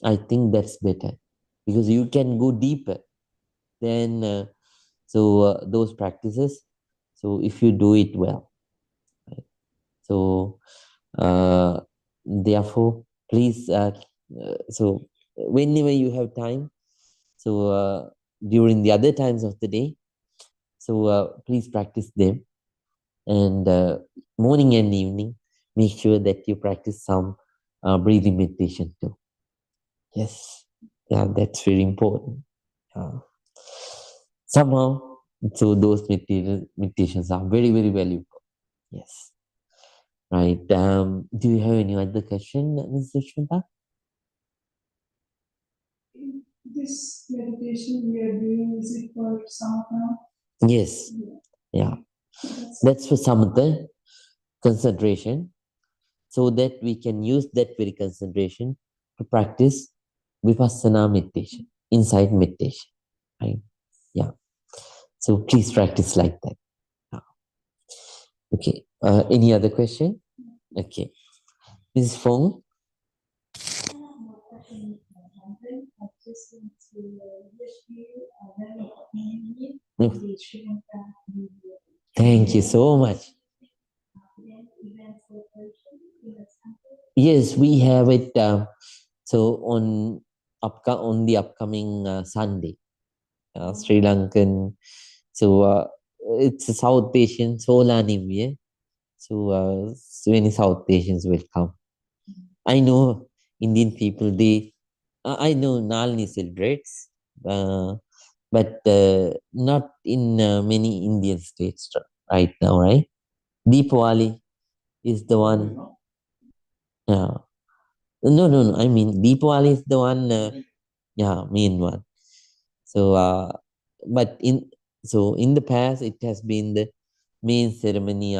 I think that's better because you can go deeper than those practices. So if you do it well, right? So therefore, please. So whenever you have time, so during the other times of the day, so please practice them. And morning and evening, make sure that you practice some breathing meditation too. Yes, yeah, that's very important. Somehow, so those meditations are very, very valuable. Yes. Right. Do you have any other question, Ms. Sushmita? This meditation we are doing, is it for samatha? Yes. Yeah. That's for samatha, concentration, so that we can use that very concentration to practice vipassana meditation, insight meditation. Right? Yeah. So please practice like that. Okay. Any other question? Okay. Ms. Fong? Thank you so much. Yes, we have it. So on the upcoming Sunday, Sri Lankan. So it's a South Asian Solar New Year. So many South Asians will come. I know Indian people. I know Nalini celebrates, but not in many Indian states right now, right? Deepavali is the one. No. I mean, Deepavali is the one. Main one. So, but in the past, it has been the main ceremony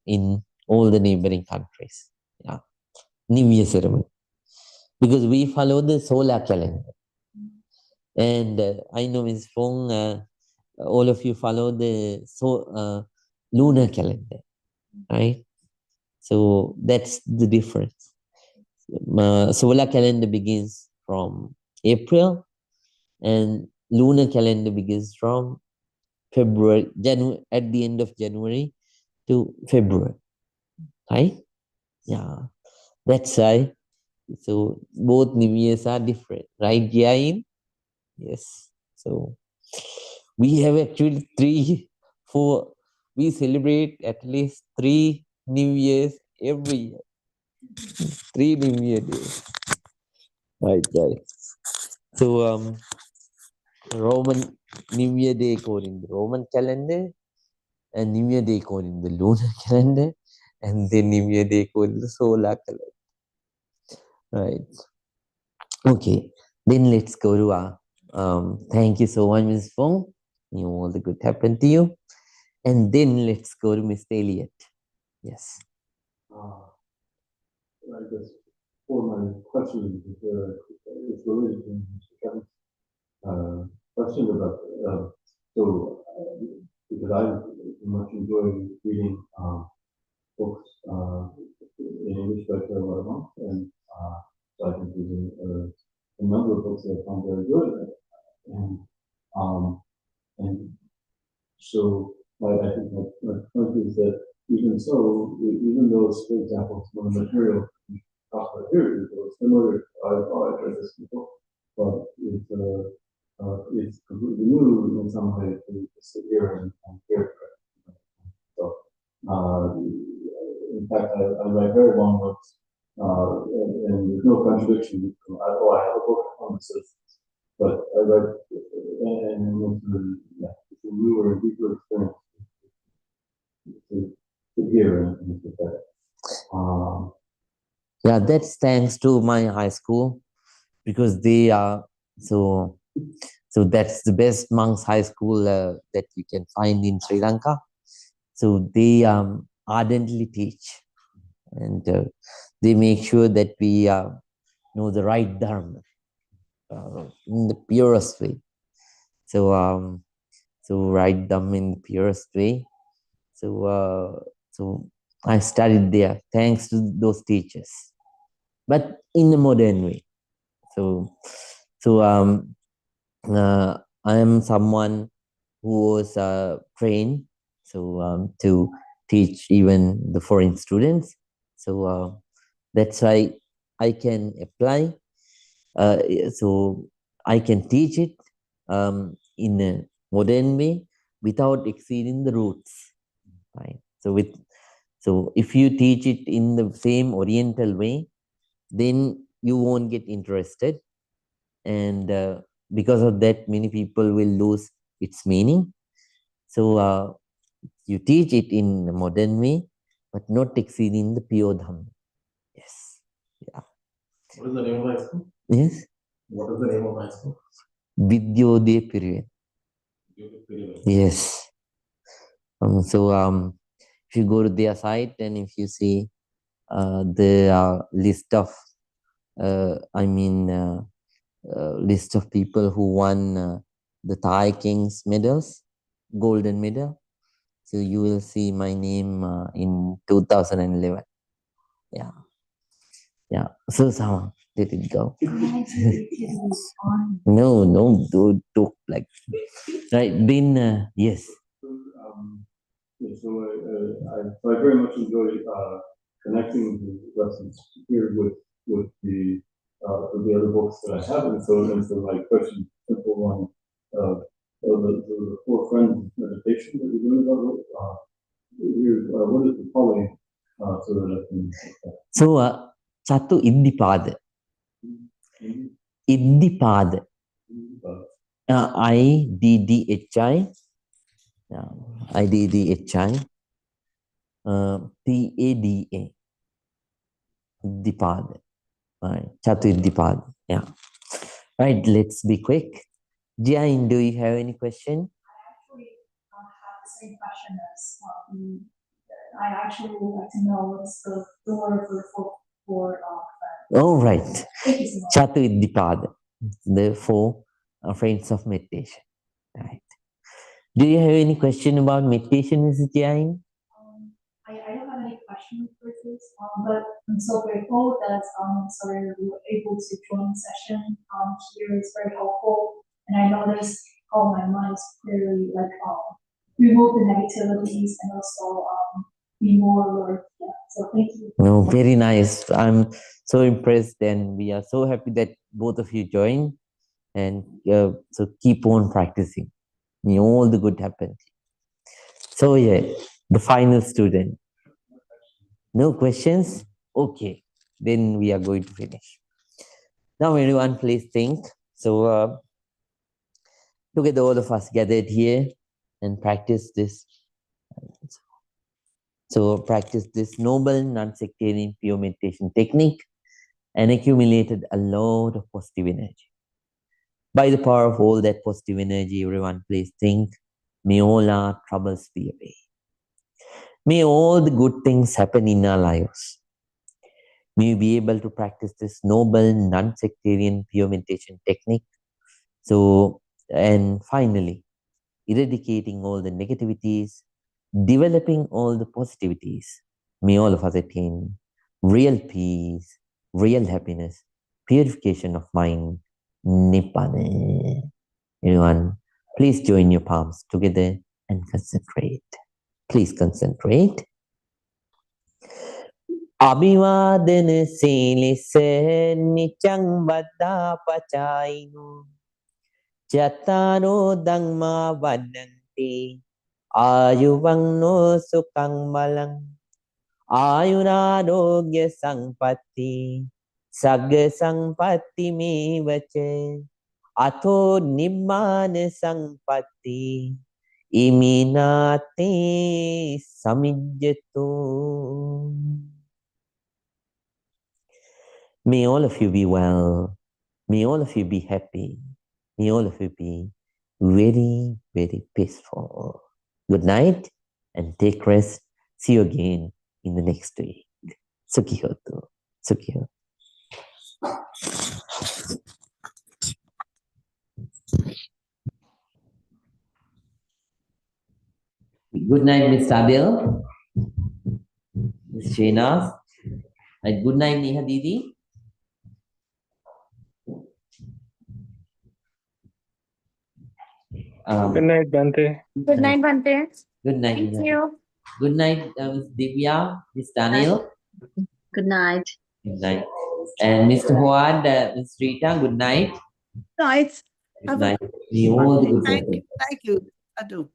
in all the neighboring countries. Yeah, New Year ceremony, because we follow the solar calendar, and I know Ms. Fong, all of you follow the lunar calendar, right? So that's the difference. Solar calendar begins from April, and lunar calendar begins from February, January, at the end of January to February, right? Yeah, that's why. So both New Years are different, right, Jain? Yes. So we have actually four. We celebrate at least 3 New Years every year. 3 New Year days. Right, right. So Roman New Year Day according to the Roman calendar, and New Year Day according to the lunar calendar, and then New Year Day according to the solar calendar. Right. Okay. Then let's go to our thank you so much, Ms. Fong. You all the good happen to you. And then let's go to Mr. Elliot. Yes. I guess for my question is related to Mr. Kevin's question about because I much enjoy reading books in English that I care a lot about, and so I think there's a number of books that I found very good, and so I think my point is that even so, even though, for example, some of the material we talked about here is similar, I've read this before, but it's completely new in some way to sit here and hear it. So, in fact, I write very long books, and there's no contradiction. I have a book on the citizens, but I write, and it's a newer and deeper experience. here and with that. Yeah, that's thanks to my high school because they are so. So that's the best monks high school that you can find in Sri Lanka. So they ardently teach, and they make sure that we know the right dharma in the purest way. So right dharma in the purest way. So I studied there thanks to those teachers, but in a modern way. So I am someone who was trained to teach even the foreign students. So that's why I can apply. So I can teach it in a modern way without exceeding the roots. Right. So if you teach it in the same Oriental way, then you won't get interested, and because of that, many people will lose its meaning. So you teach it in a modern way, but not exceeding the pure Dhamma. Yes. Yeah. What is the name of high school? Yes. What is the name of high school? Vidyodaya period. Yes. So if you go to their site and if you see the list of, list of people who won the Thai King's medals, golden medal. So you will see my name in 2011. Yeah. Yeah. So Sama, let it go. No, don't like. Right. Then, yes. Yeah, so I very much enjoy connecting the lessons here with the other books that I have, and so my question, simple one, the four friends meditation that you're doing about. What is the following so that I can? So Chatu Iddipada. Iddipada. IDDHI. IDDHI. PADA. Iddipada. Right. Chatu Iddipada. Yeah. Right. Let's be quick. Jiain, do you have any question? I actually have the same question as I actually would like to know what's the word for All right. thank you so much. Chatu Iddipada. The four friends of meditation. Right. Do you have any question about meditation, Mrs. Jiain? I don't have any questions for this, but I'm so grateful that sorry we were able to join the session here. It's very helpful, and I noticed how my mind is clearly remove the negativities and also be more alert. Yeah. So thank you. No, very nice. I'm so impressed, and we are so happy that both of you joined. And so keep on practicing. May all the good happen. So yeah, the final student. No questions? Okay, then we are going to finish. Now everyone please think. So together all of us gathered here and practice this. So practice this noble non-sectarian pure meditation technique and accumulated a lot of positive energy. By the power of all that positive energy, everyone please think, may all our troubles be away. May all the good things happen in our lives. May you be able to practice this noble, non-sectarian pure meditation technique. So, and finally, eradicating all the negativities, developing all the positivities. May all of us attain real peace, real happiness, purification of mind, Nibbana. Everyone, please join your palms together and concentrate. Please concentrate. Abhivadana silisa nichang vada pachainu Jataro dhamma vadanti ayuvangno sukang malang ayurarogya sampatti sagga sampatti me vache atho nibbana sampatti Iminate samijjato. May all of you be well. May all of you be happy. May all of you be very, very peaceful. Good night and take rest. See you again in the next week. Sukhihotu. Sukhihotu. Good night, Miss Adil. Miss Sheenaz. And good night, Neha Didi. Good night, Bante. Good night, Bante. Good night. Thank Neha. you. Good night, Miss Divya, Miss Daniel. Good night. Good night. And Mr. Huad, Miss Rita, good night. Night. Good night. May all the good Thank fortune. you. Thank you. I do.